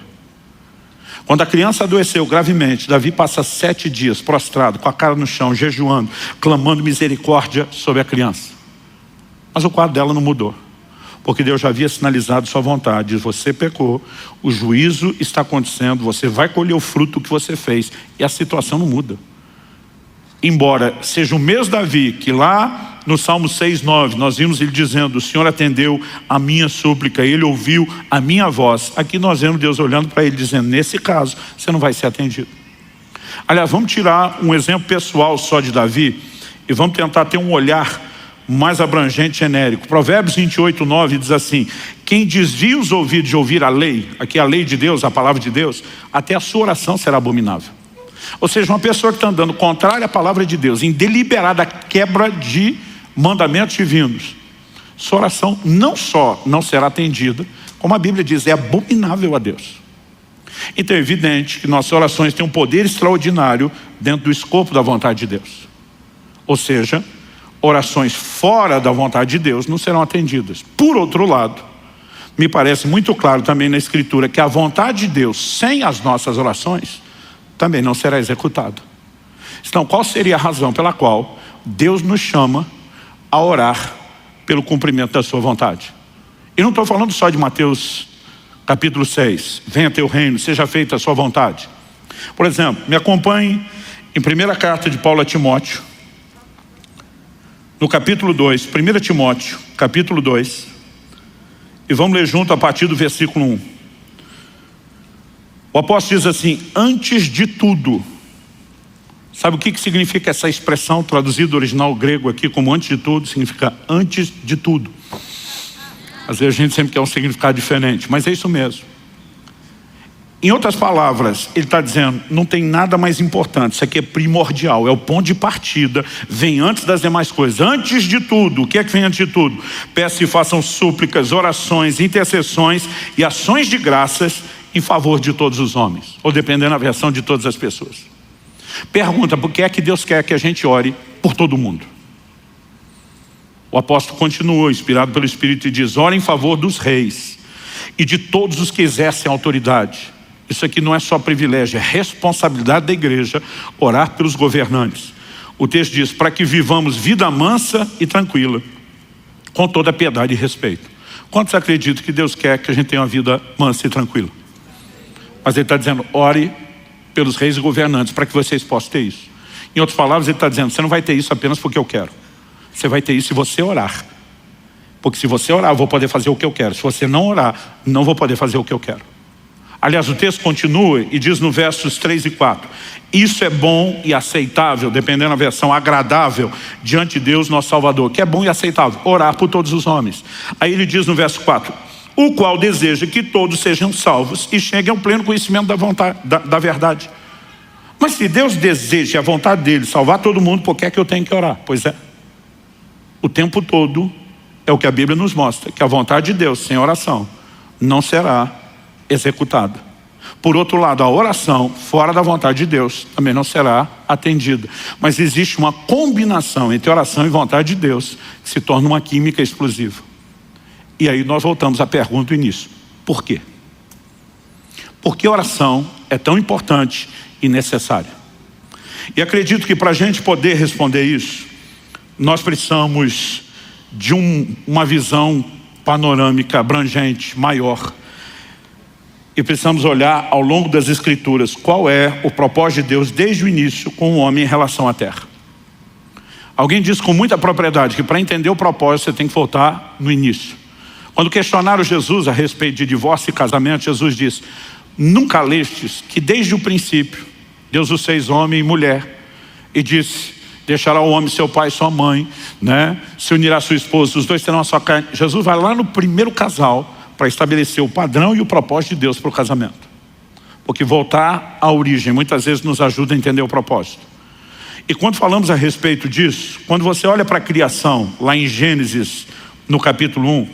A: Quando a criança adoeceu gravemente, Davi passa 7 dias prostrado, com a cara no chão, jejuando, clamando misericórdia sobre a criança. Mas o quadro dela não mudou. Porque Deus já havia sinalizado sua vontade. Diz, você pecou, o juízo está acontecendo, você vai colher o fruto que você fez. E a situação não muda. Embora seja o mesmo Davi que lá no Salmo 6:9, nós vimos ele dizendo, o Senhor atendeu a minha súplica, ele ouviu a minha voz. Aqui nós vemos Deus olhando para ele dizendo, nesse caso, você não vai ser atendido. Aliás, vamos tirar um exemplo pessoal só de Davi e vamos tentar ter um olhar mais abrangente, genérico. Provérbios 28:9 diz assim, quem desvia os ouvidos de ouvir a lei, aqui a lei de Deus, a palavra de Deus, até a sua oração será abominável. Ou seja, uma pessoa que está andando contrária à palavra de Deus, em deliberada quebra de mandamentos divinos, sua oração não só não será atendida, como a Bíblia diz, é abominável a Deus. Então é evidente que nossas orações têm um poder extraordinário dentro do escopo da vontade de Deus. Ou seja, orações fora da vontade de Deus não serão atendidas. Por outro lado, me parece muito claro também na Escritura que a vontade de Deus, sem as nossas orações, também não será executada. Então, qual seria a razão pela qual Deus nos chama a orar pelo cumprimento da sua vontade? E não estou falando só de Mateus capítulo 6, venha teu reino, seja feita a sua vontade. Por exemplo, me acompanhe em primeira carta de Paulo a Timóteo, no capítulo 2, 1 Timóteo, capítulo 2, e vamos ler junto a partir do versículo 1. O apóstolo diz assim, antes de tudo. Sabe o que significa essa expressão traduzida do original grego aqui como antes de tudo? Significa antes de tudo. Às vezes a gente sempre quer um significado diferente, mas é isso mesmo. Em outras palavras, ele está dizendo, não tem nada mais importante, isso aqui é primordial, é o ponto de partida, vem antes das demais coisas. Antes de tudo, o que é que vem antes de tudo? Peço e façam súplicas, orações, intercessões e ações de graças em favor de todos os homens, ou dependendo da versão, de todas as pessoas. Pergunta, por que é que Deus quer que a gente ore por todo mundo? O apóstolo continua, inspirado pelo Espírito, e diz, ore em favor dos reis e de todos os que exercem autoridade. Isso aqui não é só privilégio, é responsabilidade da igreja orar pelos governantes. O texto diz, para que vivamos vida mansa e tranquila, com toda piedade e respeito. Quantos acreditam que Deus quer que a gente tenha uma vida mansa e tranquila? Mas ele está dizendo, ore pelos reis e governantes, para que vocês possam ter isso. Em outras palavras, ele está dizendo, você não vai ter isso apenas porque eu quero. Você vai ter isso se você orar. Porque se você orar, eu vou poder fazer o que eu quero. Se você não orar, não vou poder fazer o que eu quero. Aliás, o texto continua e diz no versos 3 e 4. Isso é bom e aceitável, dependendo da versão, agradável, diante de Deus, nosso Salvador. Que é bom e aceitável, orar por todos os homens. Aí ele diz no verso 4. O qual deseja que todos sejam salvos e cheguem ao pleno conhecimento da vontade, da verdade. Mas se Deus deseja a vontade dele salvar todo mundo, por que é que eu tenho que orar? Pois é. O tempo todo é o que a Bíblia nos mostra, que a vontade de Deus sem oração não será executada. Por outro lado, a oração fora da vontade de Deus também não será atendida. Mas existe uma combinação entre oração e vontade de Deus que se torna uma química explosiva. E aí nós voltamos à pergunta do início. Por quê? Por que a oração é tão importante e necessária? E acredito que para a gente poder responder isso, nós precisamos de uma visão panorâmica, abrangente, maior. E precisamos olhar ao longo das Escrituras qual é o propósito de Deus desde o início com o homem em relação à terra. Alguém disse com muita propriedade que para entender o propósito você tem que voltar no início. Quando questionaram Jesus a respeito de divórcio e casamento, Jesus disse: nunca lestes que desde o princípio Deus os fez homem e mulher, e disse: deixará o homem seu pai e sua mãe, né? Se unirá a sua esposa, os dois terão a sua carne. Jesus vai lá no primeiro casal para estabelecer o padrão e o propósito de Deus para o casamento. Porque voltar à origem muitas vezes nos ajuda a entender o propósito. E quando falamos a respeito disso, quando você olha para a criação, lá em Gênesis, no capítulo 1,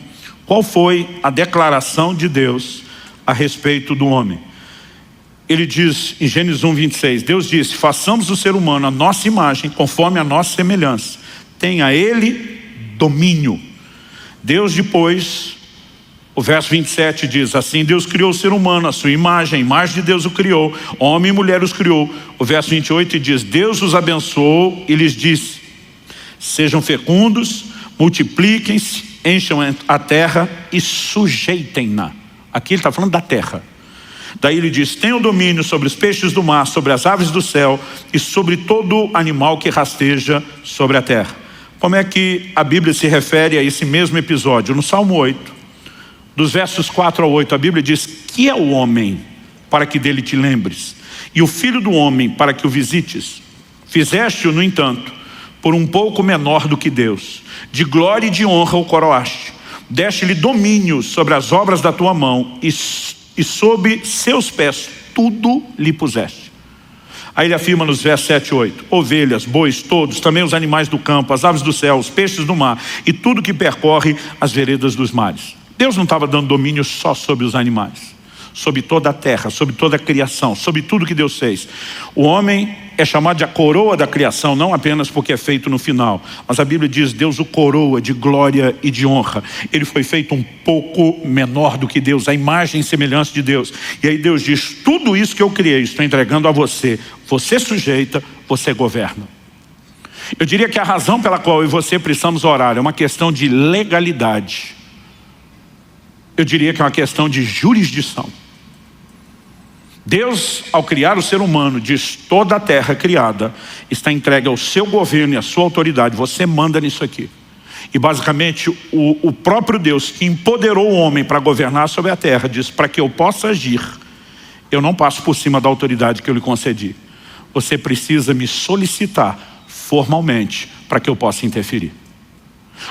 A: qual foi a declaração de Deus a respeito do homem? Ele diz em Gênesis 1, 26, Deus disse: façamos o ser humano a nossa imagem, conforme a nossa semelhança. Tenha ele domínio. Deus depois, o verso 27 diz assim: Deus criou o ser humano, a sua imagem, a imagem de Deus o criou, homem e mulher os criou. O verso 28 diz: Deus os abençoou e lhes disse: sejam fecundos, multipliquem-se, encham a terra e sujeitem-na. Aqui ele está falando da terra. Daí ele diz: tenham domínio sobre os peixes do mar, sobre as aves do céu e sobre todo animal que rasteja sobre a terra. Como é que a Bíblia se refere a esse mesmo episódio? No Salmo 8, dos versos 4 ao 8, a Bíblia diz: que é o homem para que dele te lembres, e o filho do homem para que o visites? Fizeste-o, no entanto, por um pouco menor do que Deus. De glória e de honra o coroaste. Deste-lhe domínio sobre as obras da tua mão, e sob seus pés tudo lhe puseste. Aí ele afirma nos versos 7 e 8: ovelhas, bois, todos, também os animais do campo, as aves do céu, os peixes do mar e tudo que percorre as veredas dos mares. Deus não estava dando domínio só sobre os animais, sobre toda a terra, sobre toda a criação, sobre tudo que Deus fez. O homem é chamado de a coroa da criação, não apenas porque é feito no final, mas a Bíblia diz: Deus o coroa de glória e de honra. Ele foi feito um pouco menor do que Deus, a imagem e semelhança de Deus. E aí Deus diz: tudo isso que eu criei, estou entregando a você. Você sujeita, você governa. Eu diria que a razão pela qual eu e você precisamos orar é uma questão de legalidade. Eu diria que é uma questão de jurisdição. Deus, ao criar o ser humano, diz: toda a terra criada está entregue ao seu governo e à sua autoridade. Você manda nisso aqui. E basicamente o próprio Deus que empoderou o homem para governar sobre a terra diz: para que eu possa agir, eu não passo por cima da autoridade que eu lhe concedi. Você precisa me solicitar formalmente para que eu possa interferir.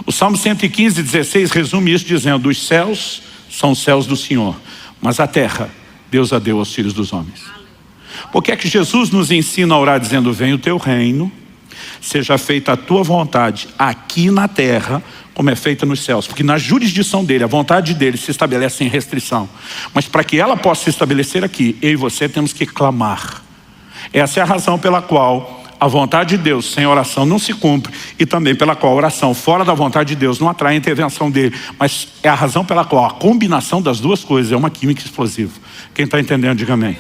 A: O Salmo 115, 16 resume isso dizendo: os céus são os céus do Senhor, mas a terra Deus a deu aos filhos dos homens. Por que é que Jesus nos ensina a orar dizendo: venha o teu reino, seja feita a tua vontade aqui na terra como é feita nos céus? Porque na jurisdição dele, a vontade dele se estabelece sem restrição, mas para que ela possa se estabelecer aqui, eu e você temos que clamar. Essa é a razão pela qual a vontade de Deus sem oração não se cumpre, e também pela qual a oração fora da vontade de Deus não atrai a intervenção dele. Mas é a razão pela qual a combinação das duas coisas é uma química explosiva. Quem está entendendo, diga amém.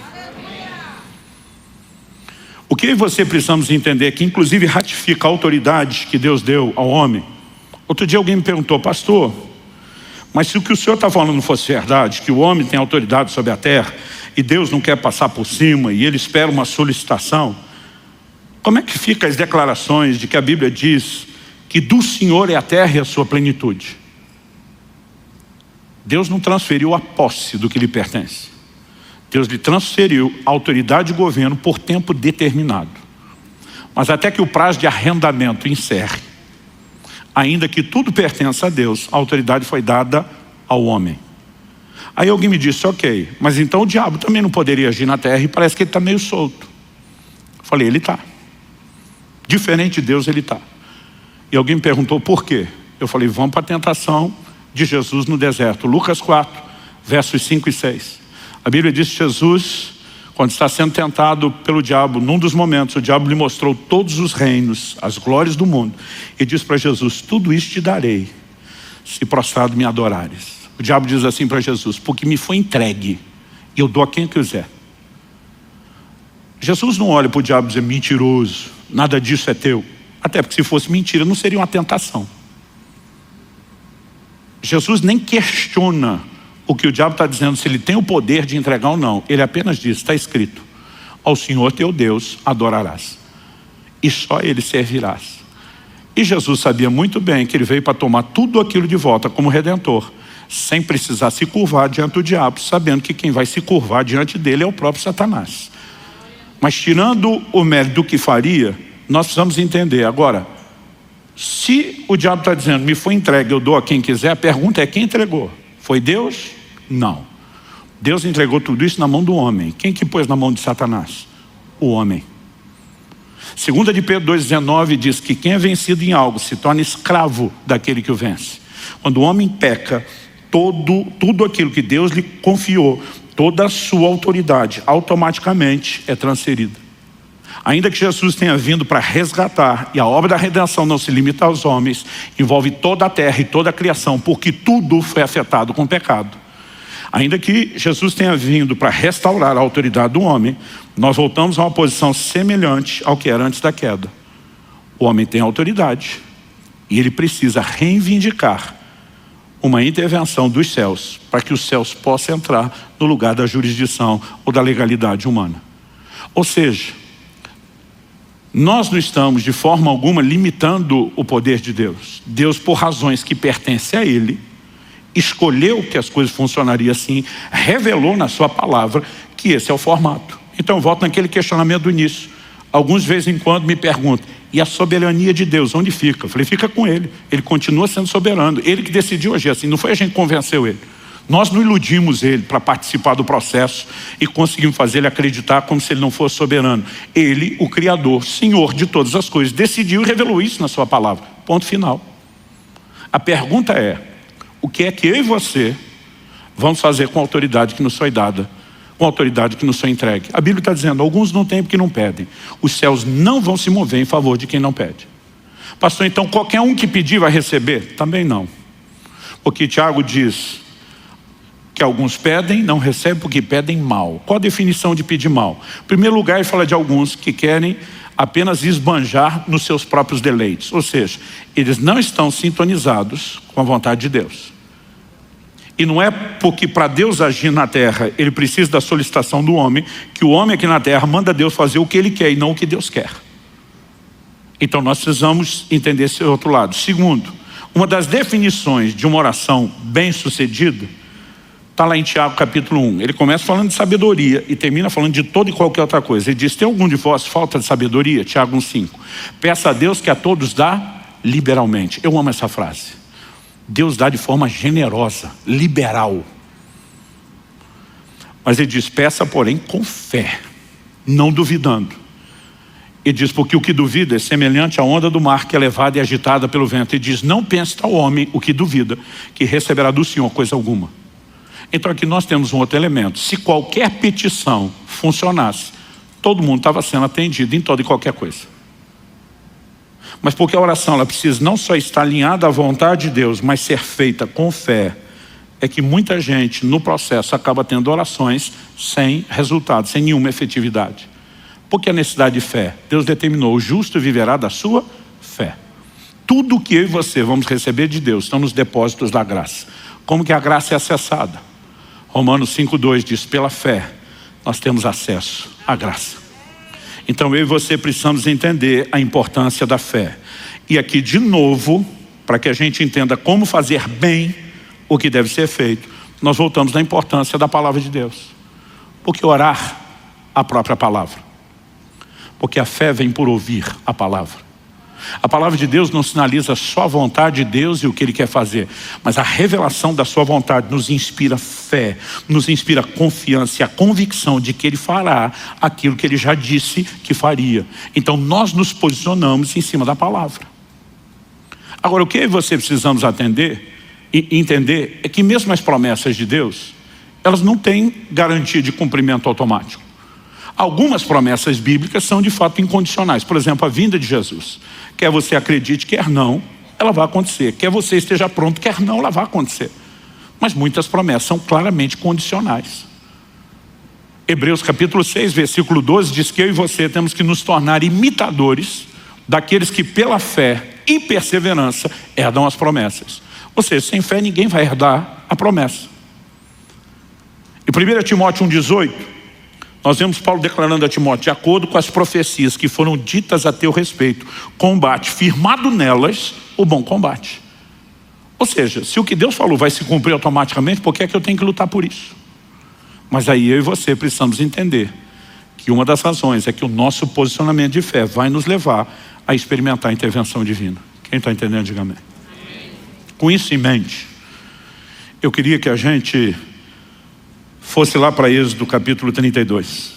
A: O que eu e você precisamos entender é que inclusive ratifica a autoridade que Deus deu ao homem. Outro dia alguém me perguntou: pastor, mas se o que o senhor está falando não fosse verdade, que o homem tem autoridade sobre a terra e Deus não quer passar por cima e ele espera uma solicitação, como é que ficam as declarações de que a Bíblia diz que do Senhor é a terra e a sua plenitude? Deus não transferiu a posse do que lhe pertence. Deus lhe transferiu a autoridade de governo por tempo determinado. Mas até que o prazo de arrendamento encerre, ainda que tudo pertença a Deus, a autoridade foi dada ao homem. Aí alguém me disse: ok, mas então o diabo também não poderia agir na terra, e parece que ele está meio solto. Eu falei: ele está. Diferente de Deus, ele está. E alguém me perguntou por quê? Eu falei: vamos para a tentação de Jesus no deserto. Lucas 4, versos 5 e 6. A Bíblia diz que Jesus, quando está sendo tentado pelo diabo, num dos momentos, o diabo lhe mostrou todos os reinos, as glórias do mundo, e diz para Jesus: tudo isso te darei, se prostrado me adorares. O diabo diz assim para Jesus: porque me foi entregue, e eu dou a quem eu quiser. Jesus não olha para o diabo e diz: mentiroso, nada disso é teu. Até porque se fosse mentira não seria uma tentação. Jesus nem questiona o que o diabo está dizendo, se ele tem o poder de entregar ou não. Ele apenas diz: está escrito, ao Senhor teu Deus adorarás, e só ele servirás. E Jesus sabia muito bem que ele veio para tomar tudo aquilo de volta como Redentor, sem precisar se curvar diante do diabo, sabendo que quem vai se curvar diante dele é o próprio Satanás. Mas tirando o mérito do que faria, nós precisamos entender. Agora, se o diabo está dizendo, me foi entregue, eu dou a quem quiser, a pergunta é quem entregou? Foi Deus? Não. Deus entregou tudo isso na mão do homem. Quem que pôs na mão de Satanás? O homem. 2 de Pedro 2,19 diz que quem é vencido em algo se torna escravo daquele que o vence. Quando o homem peca, tudo aquilo que Deus lhe confiou, toda a sua autoridade automaticamente é transferida. Ainda que Jesus tenha vindo para resgatar, e a obra da redenção não se limita aos homens, envolve toda a terra e toda a criação, porque tudo foi afetado com o pecado. Ainda que Jesus tenha vindo para restaurar a autoridade do homem, nós voltamos a uma posição semelhante ao que era antes da queda. O homem tem autoridade e ele precisa reivindicar uma intervenção dos céus para que os céus possam entrar no lugar da jurisdição ou da legalidade humana. Ou seja, nós não estamos de forma alguma limitando o poder de Deus. Deus, por razões que pertencem a Ele, escolheu que as coisas funcionariam assim, revelou na sua palavra que esse é o formato. Então eu volto naquele questionamento do início. Alguns de vez em quando me perguntam, e a soberania de Deus, onde fica? Eu falei, fica com Ele. Ele continua sendo soberano. Ele que decidiu agir assim, não foi a gente que convenceu Ele. Nós não iludimos Ele para participar do processo e conseguimos fazer Ele acreditar como se Ele não fosse soberano. Ele, o Criador, Senhor de todas as coisas, decidiu e revelou isso na sua palavra. Ponto final. A pergunta é, o que é que eu e você vamos fazer com a autoridade que nos foi dada, com a autoridade que nos foi entregue? A Bíblia está dizendo, alguns não têm porque não pedem. Os céus não vão se mover em favor de quem não pede. Pastor, então qualquer um que pedir vai receber? Também não. Porque Tiago diz que alguns pedem, não recebem porque pedem mal. Qual a definição de pedir mal? Em primeiro lugar, ele fala de alguns que querem apenas esbanjar nos seus próprios deleites. Ou seja, eles não estão sintonizados com a vontade de Deus. E não é porque para Deus agir na terra, ele precisa da solicitação do homem, que o homem aqui na terra manda Deus fazer o que ele quer e não o que Deus quer. Então nós precisamos entender esse outro lado. Segundo, uma das definições de uma oração bem-sucedida está lá em Tiago capítulo 1. Ele começa falando de sabedoria e termina falando de toda e qualquer outra coisa. Ele diz, tem algum de vós falta de sabedoria? Tiago 1,5. Peça a Deus que a todos dá liberalmente. Eu amo essa frase. Deus dá de forma generosa, liberal. Mas ele diz, peça porém com fé, não duvidando. Ele diz, porque o que duvida é semelhante à onda do mar que é levada e agitada pelo vento. Ele diz, não pense tal homem, o que duvida, que receberá do Senhor coisa alguma. Então aqui nós temos um outro elemento. Se qualquer petição funcionasse, todo mundo estava sendo atendido em toda e qualquer coisa. Mas porque a oração ela precisa não só estar alinhada à vontade de Deus, mas ser feita com fé, é que muita gente no processo acaba tendo orações sem resultado, sem nenhuma efetividade. Porque a necessidade de fé, Deus determinou, o justo viverá da sua fé. Tudo que eu e você vamos receber de Deus estão nos depósitos da graça. Como que a graça é acessada? Romanos 5,2 diz, pela fé nós temos acesso à graça. Então eu e você precisamos entender a importância da fé. E aqui de novo, para que a gente entenda como fazer bem o que deve ser feito, nós voltamos na importância da palavra de Deus. Porque orar a própria palavra. Porque a fé vem por ouvir a palavra. A palavra de Deus não sinaliza só a vontade de Deus e o que Ele quer fazer, mas a revelação da sua vontade nos inspira fé, nos inspira confiança e a convicção de que Ele fará aquilo que Ele já disse que faria. Então nós nos posicionamos em cima da palavra. Agora o que você precisamos atender e entender é que mesmo as promessas de Deus, elas não têm garantia de cumprimento automático. Algumas promessas bíblicas são de fato incondicionais. Por exemplo, a vinda de Jesus. Quer você acredite, quer não, ela vai acontecer. Quer você esteja pronto, quer não, ela vai acontecer. Mas muitas promessas são claramente condicionais. Hebreus capítulo 6, versículo 12 diz que eu e você temos que nos tornar imitadores daqueles que pela fé e perseverança herdam as promessas. Ou seja, sem fé ninguém vai herdar a promessa. Em 1 Timóteo 1,18 Nós vemos Paulo declarando a Timóteo: de acordo com as profecias que foram ditas a teu respeito, combate firmado nelas o bom combate. Ou seja, se o que Deus falou vai se cumprir automaticamente, por que é que eu tenho que lutar por isso? Mas aí eu e você precisamos entender que uma das razões é que o nosso posicionamento de fé vai nos levar a experimentar a intervenção divina. Quem está entendendo, diga amém. Com isso em mente, eu queria que a gente fosse lá para Êxodo capítulo 32.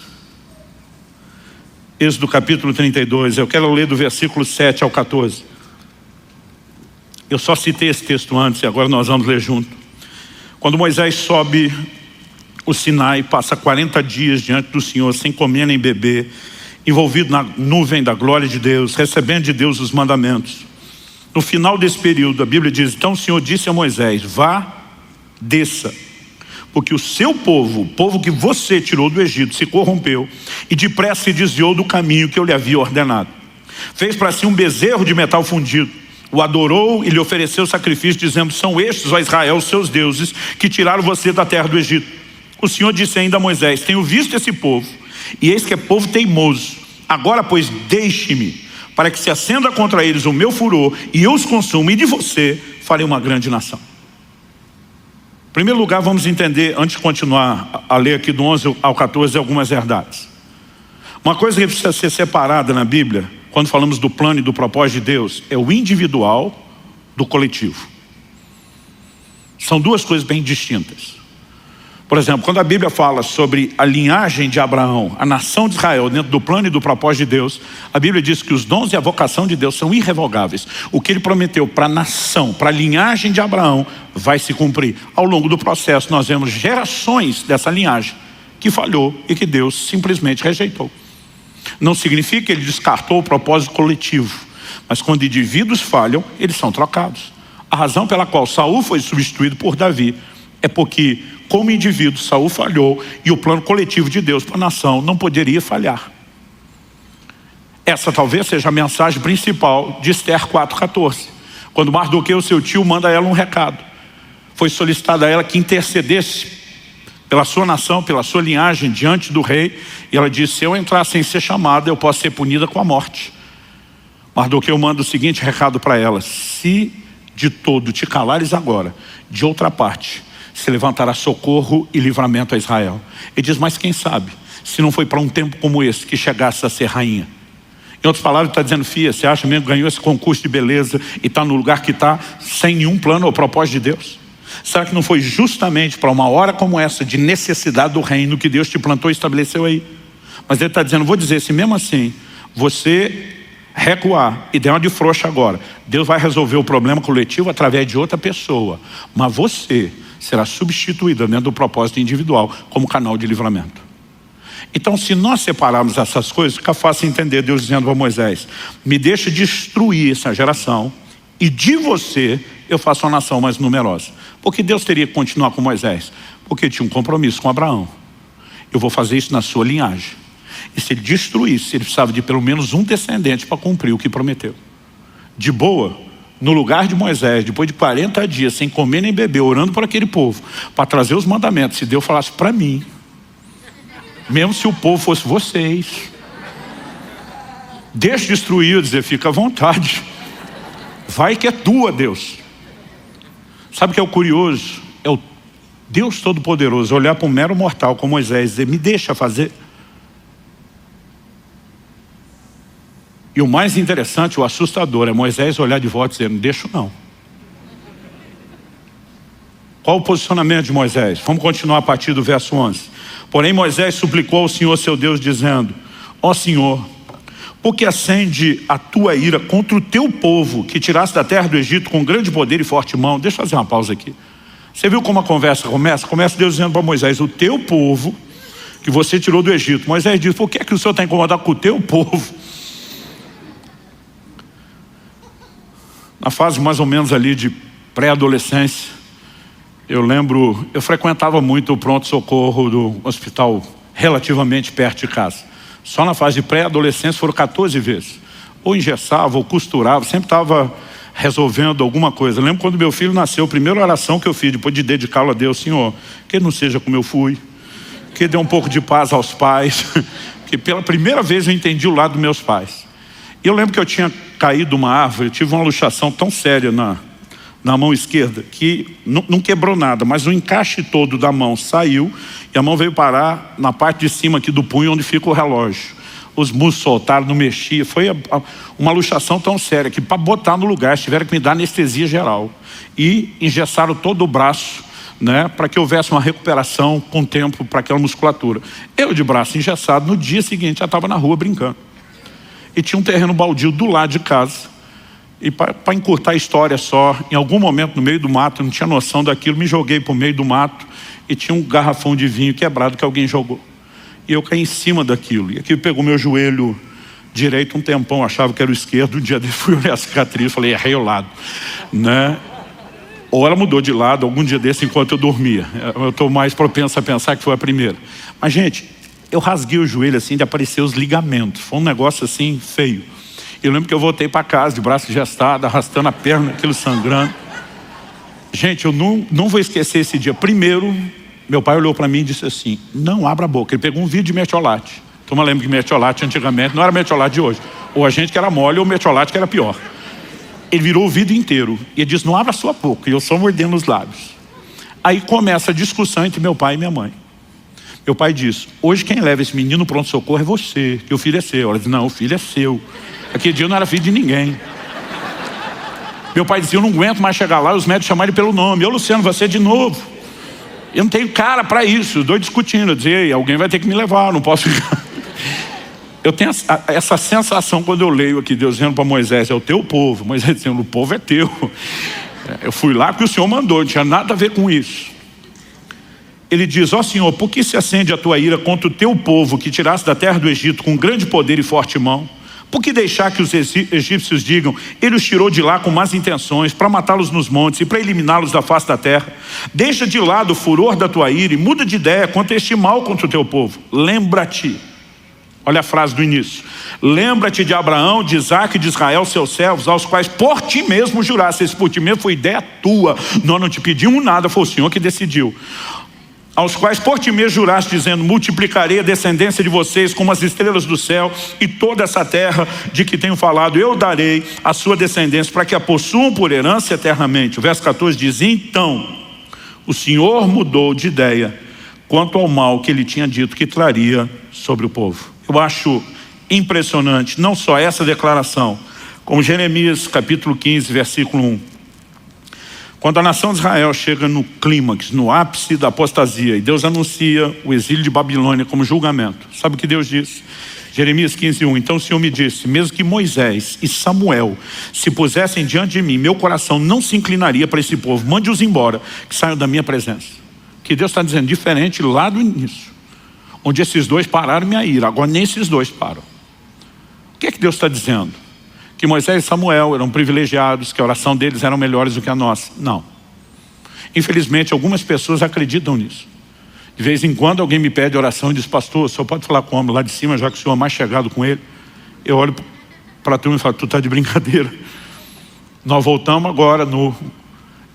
A: Êxodo capítulo 32, eu quero ler do versículo 7 ao 14. Eu só citei esse texto antes e agora nós vamos ler junto. Quando Moisés sobe o Sinai, passa 40 dias diante do Senhor, sem comer nem beber, envolvido na nuvem da glória de Deus, recebendo de Deus os mandamentos. No final desse período, a Bíblia diz: então o Senhor disse a Moisés: vá, desça, porque o seu povo, o povo que você tirou do Egito, se corrompeu e depressa se desviou do caminho que eu lhe havia ordenado. Fez para si um bezerro de metal fundido, o adorou e lhe ofereceu sacrifício, dizendo: são estes, ó Israel, os seus deuses, que tiraram você da terra do Egito. O Senhor disse ainda a Moisés: tenho visto esse povo, e eis que é povo teimoso. Agora, pois, deixe-me, para que se acenda contra eles o meu furor, e eu os consuma, e de você farei uma grande nação. Em primeiro lugar, vamos entender, antes de continuar a ler aqui do 11 ao 14, algumas verdades. Uma coisa que precisa ser separada na Bíblia, quando falamos do plano e do propósito de Deus, é o individual do coletivo. São duas coisas bem distintas. Por exemplo, quando a Bíblia fala sobre a linhagem de Abraão, a nação de Israel, dentro do plano e do propósito de Deus, a Bíblia diz que os dons e a vocação de Deus são irrevogáveis. O que Ele prometeu para a nação, para a linhagem de Abraão, vai se cumprir. Ao longo do processo, nós vemos gerações dessa linhagem que falhou e que Deus simplesmente rejeitou. Não significa que Ele descartou o propósito coletivo, mas quando indivíduos falham, eles são trocados. A razão pela qual Saul foi substituído por Davi é porque, como indivíduo, Saul falhou e o plano coletivo de Deus para a nação não poderia falhar. Essa talvez seja a mensagem principal de Esther 4,14. Quando Mardoqueu, seu tio, manda a ela um recado. Foi solicitado a ela que intercedesse pela sua nação, pela sua linhagem, diante do rei. E ela disse: se eu entrar sem ser chamada, eu posso ser punida com a morte. Mardoqueu manda o seguinte recado para ela: se de todo te calares agora, de outra parte se levantará socorro e livramento a Israel. Ele diz: mas quem sabe, se não foi para um tempo como esse que chegasse a ser rainha. Em outras palavras, ele está dizendo: filha, você acha mesmo que ganhou esse concurso de beleza e está no lugar que está, sem nenhum plano ou propósito de Deus? Será que não foi justamente para uma hora como essa, de necessidade do reino, que Deus te plantou e estabeleceu aí? Mas ele está dizendo: vou dizer, se mesmo assim você recuar e der uma de frouxa agora, Deus vai resolver o problema coletivo através de outra pessoa, mas você será substituída dentro do propósito individual como canal de livramento. Então, se nós separarmos essas coisas, fica fácil entender Deus dizendo a Moisés: me deixa destruir essa geração e de você eu faço uma nação mais numerosa. Porque Deus teria que continuar com Moisés? Porque tinha um compromisso com Abraão. Eu vou fazer isso na sua linhagem. E se ele destruísse, ele precisava de pelo menos um descendente para cumprir o que prometeu. De boa, no lugar de Moisés, depois de 40 dias, sem comer nem beber, orando por aquele povo, para trazer os mandamentos, se Deus falasse para mim, mesmo se o povo fosse vocês, deixa destruir, eu dizer: fica à vontade, vai que é tua, Deus. Sabe o que é o curioso? É o Deus Todo-Poderoso olhar para um mero mortal como Moisés e dizer: me deixa fazer. E o mais interessante, o assustador, é Moisés olhar de volta e dizer: não deixo não. Qual o posicionamento de Moisés? Vamos continuar a partir do verso 11. Porém Moisés suplicou ao Senhor seu Deus, dizendo: ó Senhor, porque acende a tua ira contra o teu povo, que tiraste da terra do Egito com grande poder e forte mão. Deixa eu fazer uma pausa aqui. Você viu como a conversa começa? Começa Deus dizendo para Moisés: o teu povo, que você tirou do Egito. Moisés diz: por que é que o Senhor está incomodado com o teu povo? Na fase mais ou menos ali de pré-adolescência, eu lembro, eu frequentava muito o pronto-socorro do hospital relativamente perto de casa. Só na fase de pré-adolescência foram 14 vezes. Ou engessava, ou costurava, sempre estava resolvendo alguma coisa. Eu lembro quando meu filho nasceu, a primeira oração que eu fiz, depois de dedicá-lo a Deus: Senhor, que ele não seja como eu fui, que porque deu um pouco de paz aos pais, porque pela primeira vez eu entendi o lado dos meus pais. E eu lembro que eu tinha caído de uma árvore, eu tive uma luxação tão séria na mão esquerda, que não quebrou nada, mas o encaixe todo da mão saiu, e a mão veio parar na parte de cima aqui do punho, onde fica o relógio. Os músculos soltaram, não mexia. Foi uma luxação tão séria que para botar no lugar, tiveram que me dar anestesia geral. E engessaram todo o braço, né, para que houvesse uma recuperação com tempo para aquela musculatura. Eu de braço engessado, no dia seguinte já estava na rua brincando. E tinha um terreno baldio do lado de casa. E para encurtar a história só, em algum momento no meio do mato, eu não tinha noção daquilo, me joguei para o meio do mato e tinha um garrafão de vinho quebrado que alguém jogou. E eu caí em cima daquilo. E aquilo pegou meu joelho direito um tempão, achava que era o esquerdo. Um dia dele fui olhar a cicatriz, falei, errei o lado, né? Ou ela mudou de lado algum dia desse enquanto eu dormia. Eu estou mais propenso a pensar que foi a primeira. Mas, gente, eu rasguei o joelho assim de aparecer os ligamentos. Foi um negócio assim feio. Eu lembro que eu voltei para casa de braço gestado, arrastando a perna, aquilo sangrando. Gente, eu não vou esquecer esse dia. Primeiro, meu pai olhou para mim e disse assim, não abra a boca. Ele pegou um vidro de mertiolate. Então eu lembro que mertiolate antigamente não era mertiolate de hoje. Ou a gente que era mole ou mertiolate que era pior. Ele virou o vidro inteiro e ele disse, não abra a sua boca. E eu só mordendo os lábios. Aí começa a discussão entre meu pai e minha mãe. Meu pai disse, hoje quem leva esse menino no pronto-socorro é você, que o filho é seu. Ela disse, não, o filho é seu. Aquele dia eu não era filho de ninguém. Meu pai dizia, eu não aguento mais chegar lá, os médicos chamaram ele pelo nome. Eu, Luciano, você de novo. Eu não tenho cara para isso. Os dois discutindo. Eu dizia, ei, alguém vai ter que me levar, não posso ficar. Eu tenho essa sensação quando eu leio aqui, Deus dizendo para Moisés, é o teu povo. Moisés dizendo, o povo é teu. Eu fui lá porque o Senhor mandou, não tinha nada a ver com isso. Ele diz, ó Senhor, por que se acende a tua ira contra o teu povo que tiraste da terra do Egito com grande poder e forte mão? Por que deixar que os egípcios digam, ele os tirou de lá com más intenções, para matá-los nos montes e para eliminá-los da face da terra? Deixa de lado o furor da tua ira e muda de ideia quanto a este mal contra o teu povo. Lembra-te, olha a frase do início, lembra-te de Abraão, de Isaque e de Israel, seus servos, aos quais por ti mesmo juraste. Esse por ti mesmo foi ideia tua, nós não te pedimos nada, foi o Senhor que decidiu. Aos quais por ti mesmo juraste, dizendo, multiplicarei a descendência de vocês como as estrelas do céu, e toda essa terra de que tenho falado, eu darei a sua descendência, para que a possuam por herança eternamente. O verso 14 diz, então, o Senhor mudou de ideia, quanto ao mal que ele tinha dito que traria sobre o povo. Eu acho impressionante, não só essa declaração, como Jeremias capítulo 15, versículo 1. Quando a nação de Israel chega no clímax, no ápice da apostasia, e Deus anuncia o exílio de Babilônia como julgamento. Sabe o que Deus diz? Jeremias 15, 1. Então o Senhor me disse, mesmo que Moisés e Samuel se pusessem diante de mim, meu coração não se inclinaria para esse povo. Mande-os embora, que saiam da minha presença. Que Deus está dizendo, diferente lá do início, onde esses dois pararam minha ira, agora nem esses dois param. O que é que Deus está dizendo? Que Moisés e Samuel eram privilegiados, que a oração deles era melhores do que a nossa. Não. Infelizmente, algumas pessoas acreditam nisso. De vez em quando alguém me pede oração e diz, pastor, o senhor pode falar com o homem lá de cima, já que o senhor é mais chegado com ele? Eu olho para a turma e falo, tu está de brincadeira. Nós voltamos agora no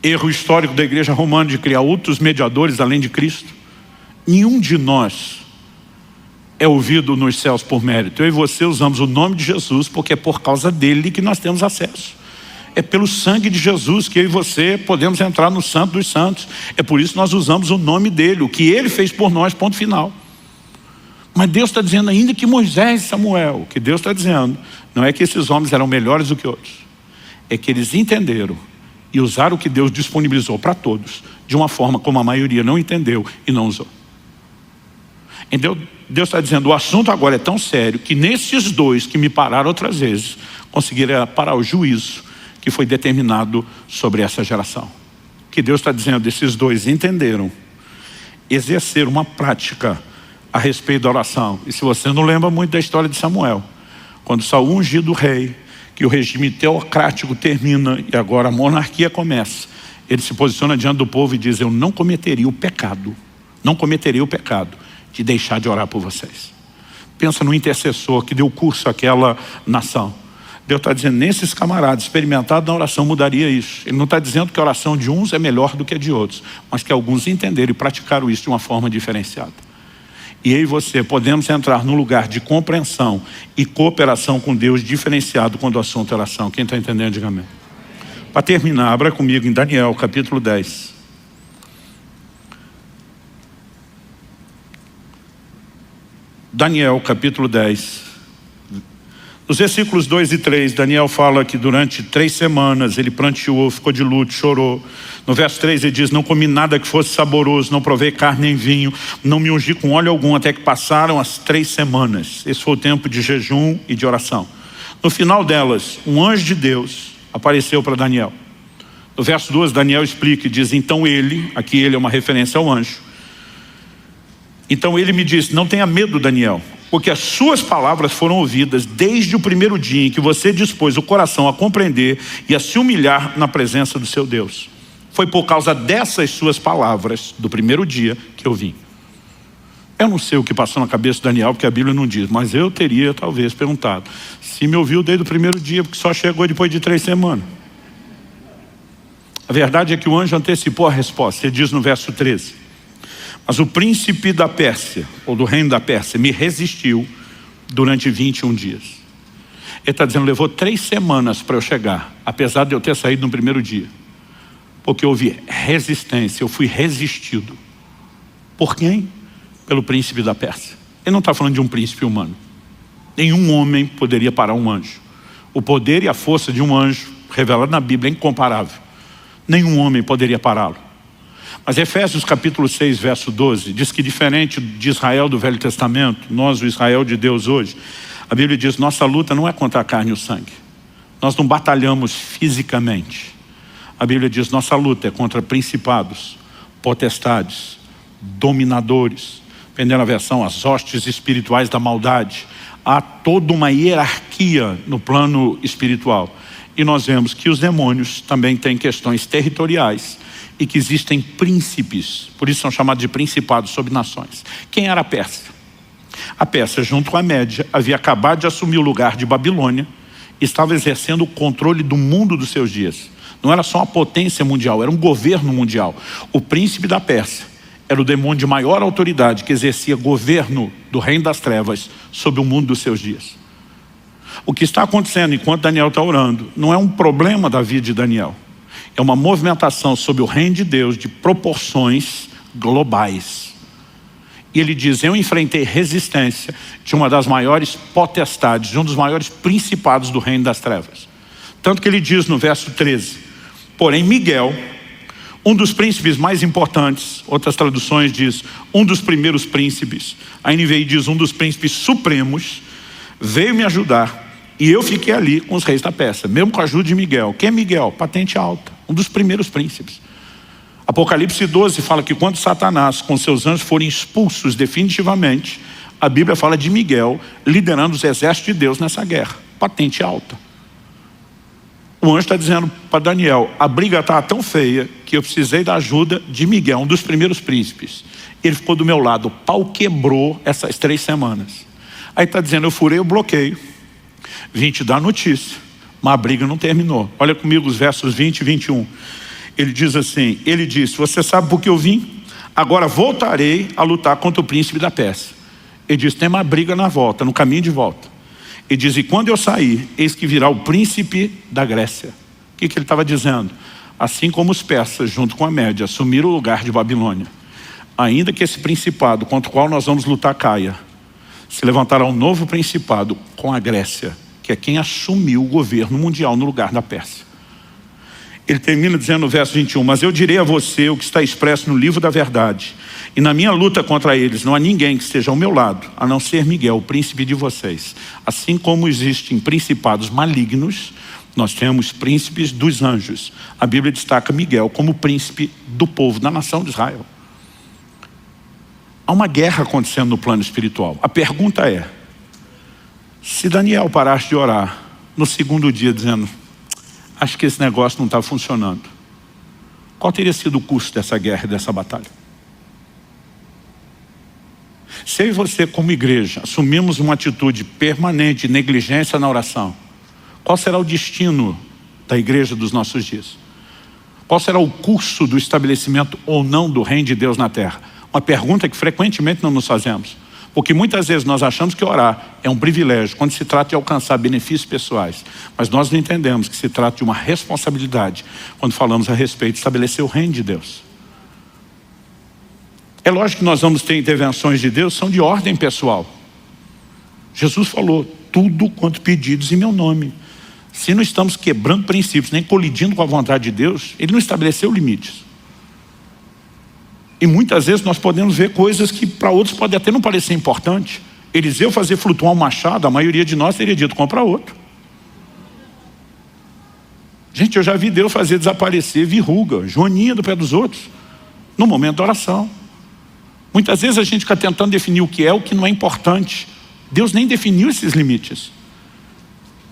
A: erro histórico da igreja romana de criar outros mediadores além de Cristo. Nenhum de nós é ouvido nos céus por mérito. Eu e você usamos o nome de Jesus porque é por causa dele que nós temos acesso. É pelo sangue de Jesus que eu e você podemos entrar no Santo dos Santos. É por isso que nós usamos o nome dele, o que ele fez por nós, ponto final. Mas Deus está dizendo ainda que Moisés e Samuel, o que Deus está dizendo, não é que esses homens eram melhores do que outros. É que eles entenderam e usaram o que Deus disponibilizou para todos, de uma forma como a maioria não entendeu e não usou. Então, Deus está dizendo, o assunto agora é tão sério que nesses dois que me pararam outras vezes, conseguiram parar o juízo que foi determinado sobre essa geração. O que Deus está dizendo, esses dois entenderam, exercer uma prática a respeito da oração. E se você não lembra muito da história de Samuel, quando Saul ungido rei, que o regime teocrático termina e agora a monarquia começa, ele se posiciona diante do povo e diz, eu não cometeria o pecado, de deixar de orar por vocês. Pensa no intercessor que deu curso àquela nação. Deus está dizendo, nesses camaradas experimentados na oração mudaria isso. Ele não está dizendo que a oração de uns é melhor do que a de outros, mas que alguns entenderam e praticaram isso de uma forma diferenciada. E eu e você podemos entrar num lugar de compreensão e cooperação com Deus diferenciado quando o assunto é oração. Quem está entendendo, diga amém. Para terminar, abra comigo em Daniel, capítulo 10. Daniel, capítulo 10. Nos versículos 2 e 3, Daniel fala que durante 3 semanas ele pranteou, ficou de luto, chorou. No verso 3 ele diz: não comi nada que fosse saboroso, não provei carne nem vinho, não me ungi com óleo algum, até que passaram as 3 semanas. Esse foi o tempo de jejum e de oração. No final delas, um anjo de Deus apareceu para Daniel. No verso 12, Daniel explica e diz: então ele, aqui ele é uma referência ao anjo. Então ele me disse: não tenha medo, Daniel, porque as suas palavras foram ouvidas desde o primeiro dia em que você dispôs o coração a compreender e a se humilhar na presença do seu Deus. Foi por causa dessas suas palavras, do primeiro dia, que eu vim. Eu não sei o que passou na cabeça de Daniel, porque a Bíblia não diz, mas eu teria talvez perguntado: se me ouviu desde o primeiro dia, porque só chegou depois de 3 semanas. A verdade é que o anjo antecipou a resposta. Ele diz no verso 13: mas o príncipe da Pérsia, ou do reino da Pérsia, me resistiu durante 21 dias. Ele está dizendo: levou 3 semanas para eu chegar, apesar de eu ter saído no primeiro dia. Porque houve resistência, eu fui resistido. Por quem? Pelo príncipe da Pérsia. Ele não está falando de um príncipe humano. Nenhum homem poderia parar um anjo. O poder e a força de um anjo, revelado na Bíblia, é incomparável. Nenhum homem poderia pará-lo. Mas Efésios capítulo 6, verso 12, diz que diferente de Israel do Velho Testamento, nós, o Israel de Deus hoje, a Bíblia diz: nossa luta não é contra a carne e o sangue. Nós não batalhamos fisicamente. A Bíblia diz: nossa luta é contra principados, potestades, dominadores, dependendo da versão, as hostes espirituais da maldade. Há toda uma hierarquia no plano espiritual. E nós vemos que os demônios também têm questões territoriais e que existem príncipes, por isso são chamados de principados sobre nações. Quem era a Pérsia? A Pérsia, junto com a Média, havia acabado de assumir o lugar de Babilônia e estava exercendo o controle do mundo dos seus dias. Não era só uma potência mundial, era um governo mundial. O príncipe da Pérsia era o demônio de maior autoridade que exercia governo do reino das trevas sobre o mundo dos seus dias. O que está acontecendo enquanto Daniel está orando não é um problema da vida de Daniel. É uma movimentação sobre o reino de Deus de proporções globais. E ele diz: eu enfrentei resistência de uma das maiores potestades, de um dos maiores principados do reino das trevas. Tanto que ele diz no verso 13: porém Miguel, um dos príncipes mais importantes, outras traduções diz um dos primeiros príncipes, a NVI diz um dos príncipes supremos, veio me ajudar. E eu fiquei ali com os reis da Pérsia, mesmo com a ajuda de Miguel. Quem é Miguel? Patente alta, um dos primeiros príncipes. Apocalipse 12 fala que quando Satanás com seus anjos forem expulsos definitivamente, a Bíblia fala de Miguel liderando os exércitos de Deus nessa guerra. Patente alta. O anjo está dizendo para Daniel: a briga está tão feia que eu precisei da ajuda de Miguel, um dos primeiros príncipes. Ele ficou do meu lado, o pau quebrou essas 3 semanas. Aí está dizendo: eu furei o bloqueio, vim te dar notícia, mas a briga não terminou. Olha comigo os versos 20 e 21. Ele diz assim: ele disse: você sabe por que eu vim? Agora voltarei a lutar contra o príncipe da Pérsia. Ele diz: tem uma briga na volta, no caminho de volta. Ele diz: e quando eu sair, eis que virá o príncipe da Grécia. O que ele estava dizendo? Assim como os persas, junto com a Média, assumiram o lugar de Babilônia, ainda que esse principado contra o qual nós vamos lutar caia, se levantará um novo principado com a Grécia, que é quem assumiu o governo mundial no lugar da Pérsia. Ele termina dizendo no verso 21, mas eu direi a você o que está expresso no livro da verdade, e na minha luta contra eles não há ninguém que esteja ao meu lado, a não ser Miguel, o príncipe de vocês. Assim como existem principados malignos, nós temos príncipes dos anjos. A Bíblia destaca Miguel como príncipe do povo, da nação de Israel. Há uma guerra acontecendo no plano espiritual. A pergunta é, se Daniel parasse de orar no segundo dia dizendo, acho que esse negócio não está funcionando, qual teria sido o custo dessa guerra e dessa batalha? Se eu e você como igreja assumimos uma atitude permanente de negligência na oração, qual será o destino da igreja dos nossos dias? Qual será o curso do estabelecimento ou não do reino de Deus na terra? Uma pergunta que frequentemente não nos fazemos. Porque muitas vezes nós achamos que orar é um privilégio quando se trata de alcançar benefícios pessoais. Mas nós não entendemos que se trata de uma responsabilidade quando falamos a respeito de estabelecer o reino de Deus. É lógico que nós vamos ter intervenções de Deus, são de ordem pessoal. Jesus falou, tudo quanto pedidos em meu nome. Se não estamos quebrando princípios, nem colidindo com a vontade de Deus, Ele não estabeleceu limites. E muitas vezes nós podemos ver coisas que para outros pode até não parecer importante. Eliseu fazer flutuar um machado, a maioria de nós teria dito, compra outro. Gente, eu já vi Deus fazer desaparecer verruga, joaninha do pé dos outros, no momento da oração. Muitas vezes a gente fica tentando definir o que é, o que não é importante. Deus nem definiu esses limites.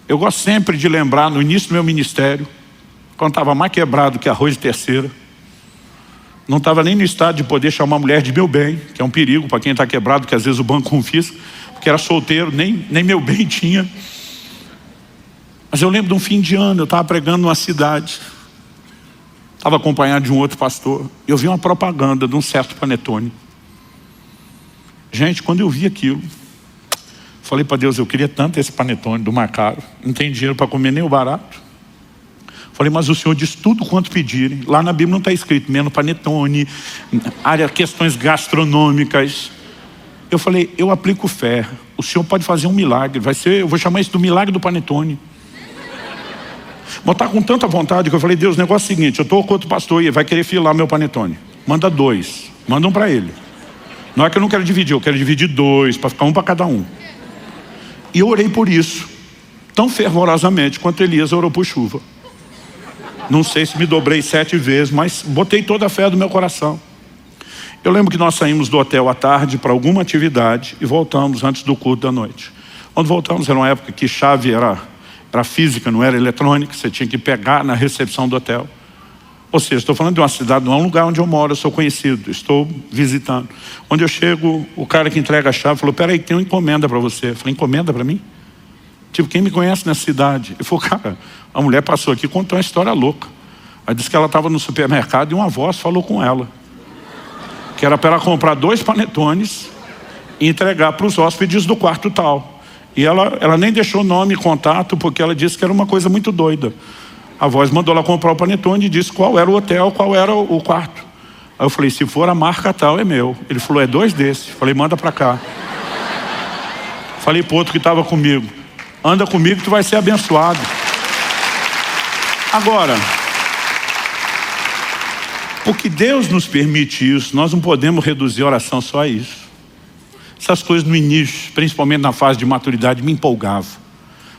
A: Eu gosto sempre de lembrar, no início do meu ministério, quando estava mais quebrado que arroz de terceira, não estava nem no estado de poder chamar a mulher de meu bem, que é um perigo para quem está quebrado, que às vezes o banco confisca, porque era solteiro, nem meu bem tinha. Mas eu lembro de um fim de ano, eu estava pregando numa cidade, estava acompanhado de um outro pastor, e eu vi uma propaganda de um certo panetone. Gente, quando eu vi aquilo, falei para Deus, eu queria tanto esse panetone do mais caro, não tem dinheiro para comer nem o barato. Falei, mas o Senhor diz tudo quanto pedirem. Lá na Bíblia não está escrito menos panetone, área, questões gastronômicas. Eu falei, eu aplico fé. O Senhor pode fazer um milagre. Eu vou chamar isso do milagre do panetone. Mas tá com tanta vontade que eu falei, Deus, o negócio é o seguinte, eu estou com outro pastor e vai querer filar meu panetone. Manda 2, manda um para ele. Não é que eu não quero dividir, eu quero dividir 2, para ficar um para cada um. E eu orei por isso, tão fervorosamente quanto Elias orou por chuva. Não sei se me dobrei 7 vezes, mas botei toda a fé do meu coração. Eu lembro que nós saímos do hotel à tarde para alguma atividade e voltamos antes do culto da noite. Quando voltamos era uma época que chave era física, não era eletrônica, você tinha que pegar na recepção do hotel. Ou seja, estou falando de uma cidade, não é um lugar onde eu moro, eu sou conhecido, estou visitando. Onde eu chego, o cara que entrega a chave falou, peraí, tem uma encomenda para você. Eu falei, encomenda para mim? Tipo, quem me conhece nessa cidade? Ele falou, cara, a mulher passou aqui e contou uma história louca. Aí disse que ela estava no supermercado e uma voz falou com ela. Que era para ela comprar 2 panetones e entregar para os hóspedes do quarto tal. E ela nem deixou nome e contato, porque ela disse que era uma coisa muito doida. A voz mandou ela comprar o panetone e disse qual era o hotel, qual era o quarto. Aí eu falei, se for a marca tal, é meu. Ele falou, é 2 desses. Falei, manda para cá. Falei para o outro que estava comigo, anda comigo que tu vai ser abençoado. Agora, porque Deus nos permite isso, nós não podemos reduzir a oração só a isso. Essas coisas no início, principalmente na fase de maturidade, me empolgavam.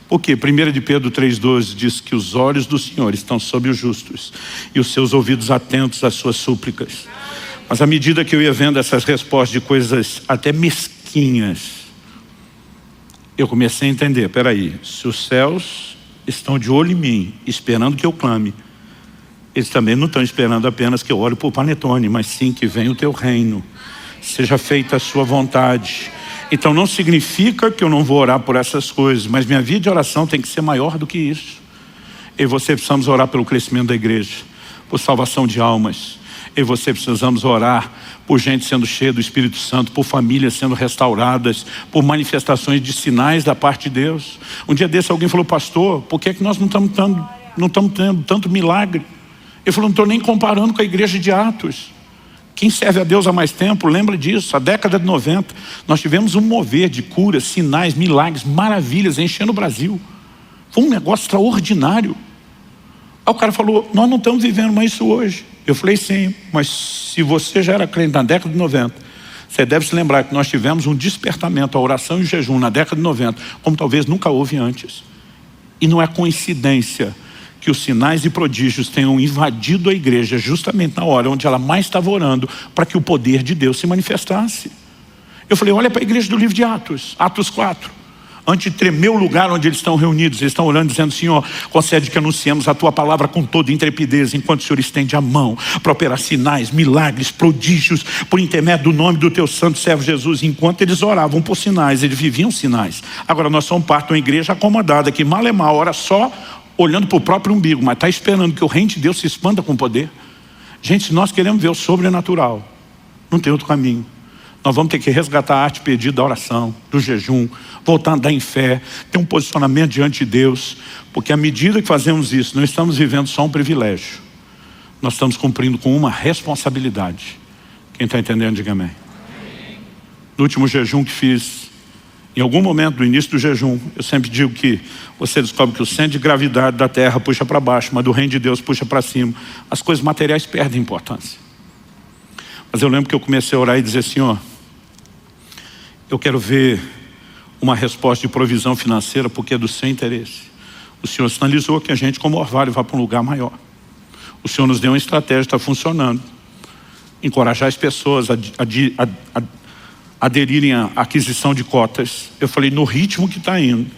A: Por quê? 1 de Pedro 3,12 diz que os olhos do Senhor estão sobre os justos e os seus ouvidos atentos às suas súplicas. Mas à medida que eu ia vendo essas respostas de coisas até mesquinhas, eu comecei a entender, peraí, se os céus estão de olho em mim, esperando que eu clame, eles também não estão esperando apenas que eu ore por panetone, mas sim que venha o teu reino, seja feita a sua vontade. Então não significa que eu não vou orar por essas coisas, mas minha vida de oração tem que ser maior do que isso. Eu e você precisamos orar pelo crescimento da igreja, por salvação de almas. Eu e você precisamos orar por gente sendo cheia do Espírito Santo, por famílias sendo restauradas, por manifestações de sinais da parte de Deus. Um dia desse alguém falou, pastor, por que é que nós não estamos tendo tanto milagre? Ele falou, não estou nem comparando com a igreja de Atos. Quem serve a Deus há mais tempo, lembra disso, a década de 90, nós tivemos um mover de curas, sinais, milagres, maravilhas, enchendo o Brasil. Foi um negócio extraordinário. Aí o cara falou, nós não estamos vivendo mais isso hoje. Eu falei, sim, mas se você já era crente na década de 90, você deve se lembrar que nós tivemos um despertamento, a oração e o jejum na década de 90, como talvez nunca houve antes. E não é coincidência que os sinais e prodígios tenham invadido a igreja justamente na hora onde ela mais estava orando para que o poder de Deus se manifestasse. Eu falei, olha para a igreja do livro de Atos, Atos 4. Antes de tremer o lugar onde eles estão reunidos, eles estão orando dizendo, Senhor, concede que anunciemos a tua palavra com toda intrepidez, enquanto o Senhor estende a mão para operar sinais, milagres, prodígios, por intermédio do nome do teu santo servo Jesus. Enquanto eles oravam por sinais, eles viviam sinais. Agora nós somos parte de uma igreja acomodada, que mal é mal, ora só olhando para o próprio umbigo, mas está esperando que o reino de Deus se expanda com poder. Gente, se nós queremos ver o sobrenatural, não tem outro caminho. Nós vamos ter que resgatar a arte perdida da oração, do jejum, voltar a andar em fé, ter um posicionamento diante de Deus, porque à medida que fazemos isso, não estamos vivendo só um privilégio, nós estamos cumprindo com uma responsabilidade. Quem está entendendo, diga amém. No último jejum que fiz, em algum momento do início do jejum, eu sempre digo que você descobre que o centro de gravidade da terra puxa para baixo, mas do reino de Deus puxa para cima. As coisas materiais perdem importância. Mas eu lembro que eu comecei a orar e dizer assim, ó, eu quero ver uma resposta de provisão financeira porque é do seu interesse. O Senhor sinalizou que a gente, como orvalho, vai para um lugar maior. O Senhor nos deu uma estratégia, está funcionando. Encorajar as pessoas a aderirem à aquisição de cotas. Eu falei, no ritmo que está indo,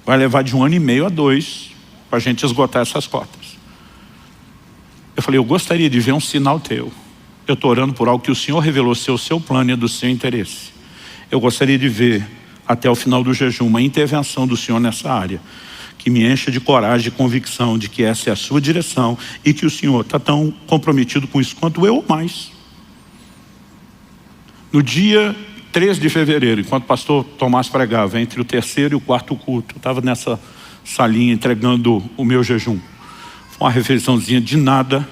A: vai levar de 1 ano e meio a 2 para a gente esgotar essas cotas. Eu falei, eu gostaria de ver um sinal teu. Eu estou orando por algo que o Senhor revelou ser o seu plano e é do seu interesse. Eu gostaria de ver, até o final do jejum, uma intervenção do Senhor nessa área, que me encha de coragem e convicção de que essa é a sua direção e que o Senhor está tão comprometido com isso quanto eu ou mais. No dia 3 de fevereiro, enquanto o pastor Tomás pregava, entre o 3º e o 4º culto, eu estava nessa salinha entregando o meu jejum. Foi uma refeiçãozinha de nada,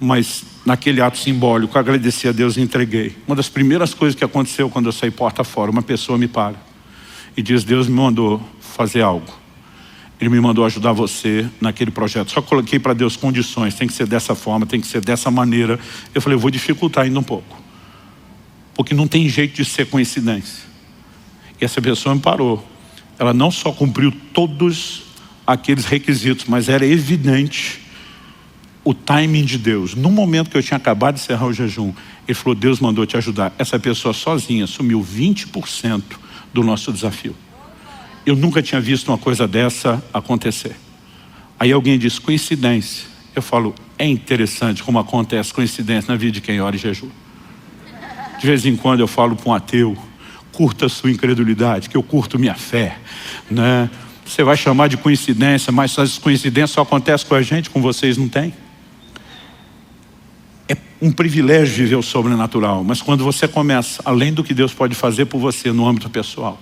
A: mas naquele ato simbólico, agradeci a Deus e entreguei. Uma das primeiras coisas que aconteceu quando eu saí porta fora, uma pessoa me para e diz, Deus me mandou fazer algo. Ele me mandou ajudar você naquele projeto. Só coloquei para Deus condições, tem que ser dessa forma, tem que ser dessa maneira. Eu falei, eu vou dificultar ainda um pouco. Porque não tem jeito de ser coincidência. E essa pessoa me parou. Ela não só cumpriu todos aqueles requisitos, mas era evidente o timing de Deus. No momento que eu tinha acabado de encerrar o jejum, ele falou, Deus mandou te ajudar. Essa pessoa sozinha assumiu 20% do nosso desafio. Eu nunca tinha visto uma coisa dessa acontecer. Aí alguém diz, coincidência. Eu falo, é interessante como acontece coincidência na vida de quem ora e jejum. De vez em quando eu falo para um ateu, curta a sua incredulidade, que eu curto minha fé, né? Você vai chamar de coincidência, mas essas coincidências só acontecem com a gente, com vocês não tem. É um privilégio viver o sobrenatural, mas quando você começa, além do que Deus pode fazer por você no âmbito pessoal,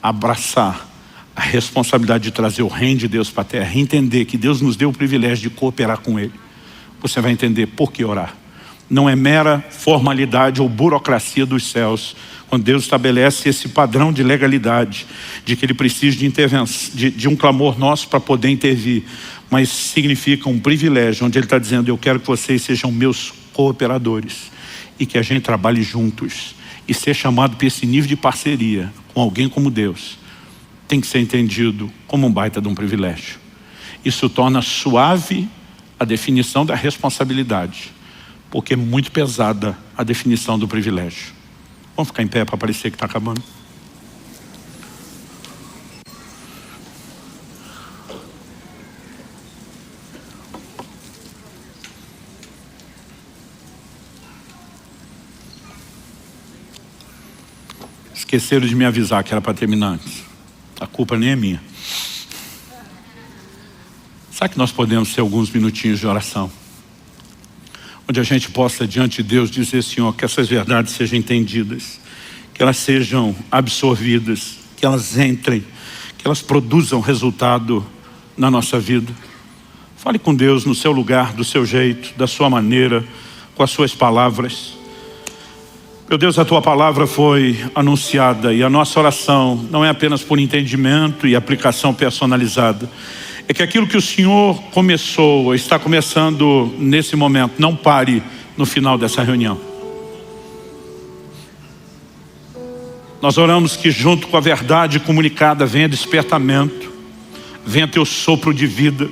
A: abraçar a responsabilidade de trazer o reino de Deus para a terra, entender que Deus nos deu o privilégio de cooperar com Ele, você vai entender por que orar. Não é mera formalidade ou burocracia dos céus. Quando Deus estabelece esse padrão de legalidade, de que Ele precisa de intervenção, de um clamor nosso para poder intervir, mas significa um privilégio, onde Ele está dizendo, eu quero que vocês sejam meus cooperadores e que a gente trabalhe juntos. E ser chamado para esse nível de parceria com alguém como Deus, tem que ser entendido como um baita de um privilégio. Isso torna suave a definição da responsabilidade, porque é muito pesada a definição do privilégio. Vamos ficar em pé para parecer que está acabando. Esqueceram de me avisar que era para terminar antes. A culpa nem é minha. Sabe que nós podemos ter alguns minutinhos de oração? Onde a gente possa, diante de Deus, dizer, Senhor, que essas verdades sejam entendidas, que elas sejam absorvidas, que elas entrem, que elas produzam resultado na nossa vida. Fale com Deus no seu lugar, do seu jeito, da sua maneira, com as suas palavras. Meu Deus, a Tua palavra foi anunciada e a nossa oração não é apenas por entendimento e aplicação personalizada. É que aquilo que o Senhor começou, está começando nesse momento, não pare no final dessa reunião. Nós oramos que junto com a verdade comunicada venha despertamento, venha Teu sopro de vida,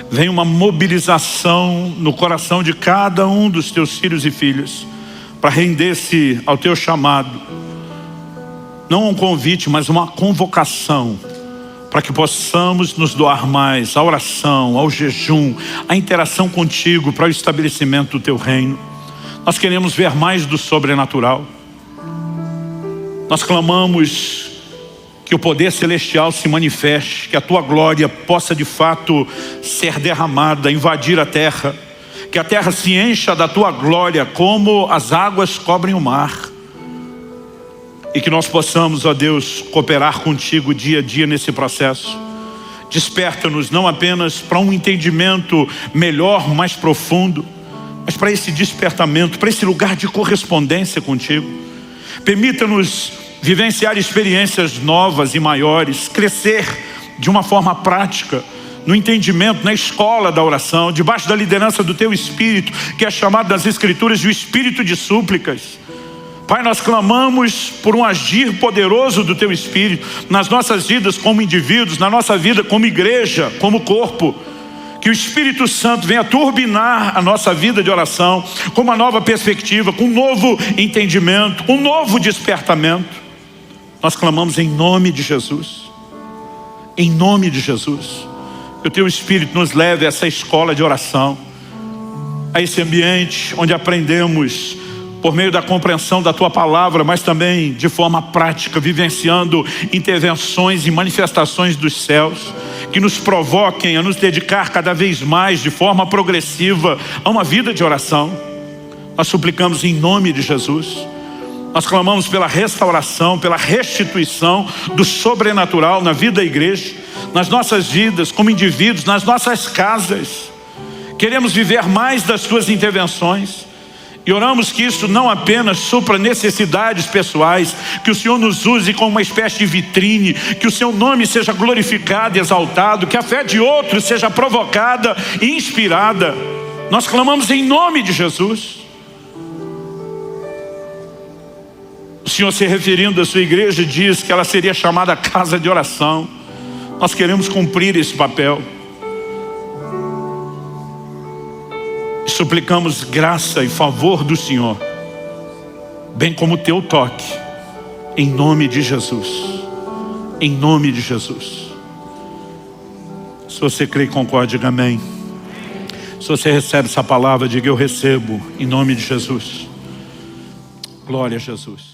A: venha uma mobilização no coração de cada um dos Teus filhos e filhas, para render-se ao Teu chamado, não um convite, mas uma convocação, para que possamos nos doar mais à oração, ao jejum, à interação contigo para o estabelecimento do Teu reino. Nós queremos ver mais do sobrenatural. Nós clamamos que o poder celestial se manifeste, que a Tua glória possa de fato ser derramada, invadir a terra, que a terra se encha da Tua glória como as águas cobrem o mar. e que nós possamos, ó Deus, cooperar contigo dia a dia nesse processo. Desperta-nos não apenas para um entendimento melhor, mais profundo, mas para esse despertamento, para esse lugar de correspondência contigo. Permita-nos vivenciar experiências novas e maiores, crescer de uma forma prática, no entendimento, na escola da oração, debaixo da liderança do Teu Espírito, que é chamado nas Escrituras de o Espírito de súplicas. Pai, nós clamamos por um agir poderoso do Teu Espírito nas nossas vidas como indivíduos, na nossa vida como igreja, como corpo. Que o Espírito Santo venha turbinar a nossa vida de oração com uma nova perspectiva, com um novo entendimento, um novo despertamento. Nós clamamos em nome de Jesus. Em nome de Jesus. Que o Teu Espírito nos leve a essa escola de oração, a esse ambiente onde aprendemos por meio da compreensão da Tua palavra, mas também de forma prática, vivenciando intervenções e manifestações dos céus, que nos provoquem a nos dedicar cada vez mais, de forma progressiva, a uma vida de oração. Nós suplicamos em nome de Jesus. Nós clamamos pela restauração, pela restituição do sobrenatural na vida da igreja, nas nossas vidas, como indivíduos, nas nossas casas. Queremos viver mais das Tuas intervenções. E oramos que isso não apenas supra necessidades pessoais, que o Senhor nos use como uma espécie de vitrine, que o Seu nome seja glorificado e exaltado, que a fé de outros seja provocada e inspirada. Nós clamamos em nome de Jesus. O Senhor, se referindo à Sua igreja, diz que ela seria chamada casa de oração. Nós queremos cumprir esse papel. Suplicamos graça e favor do Senhor, bem como o Teu toque, em nome de Jesus. Em nome de Jesus. Se você crê e concorda, diga amém. Se você recebe essa palavra, diga eu recebo, em nome de Jesus. Glória a Jesus.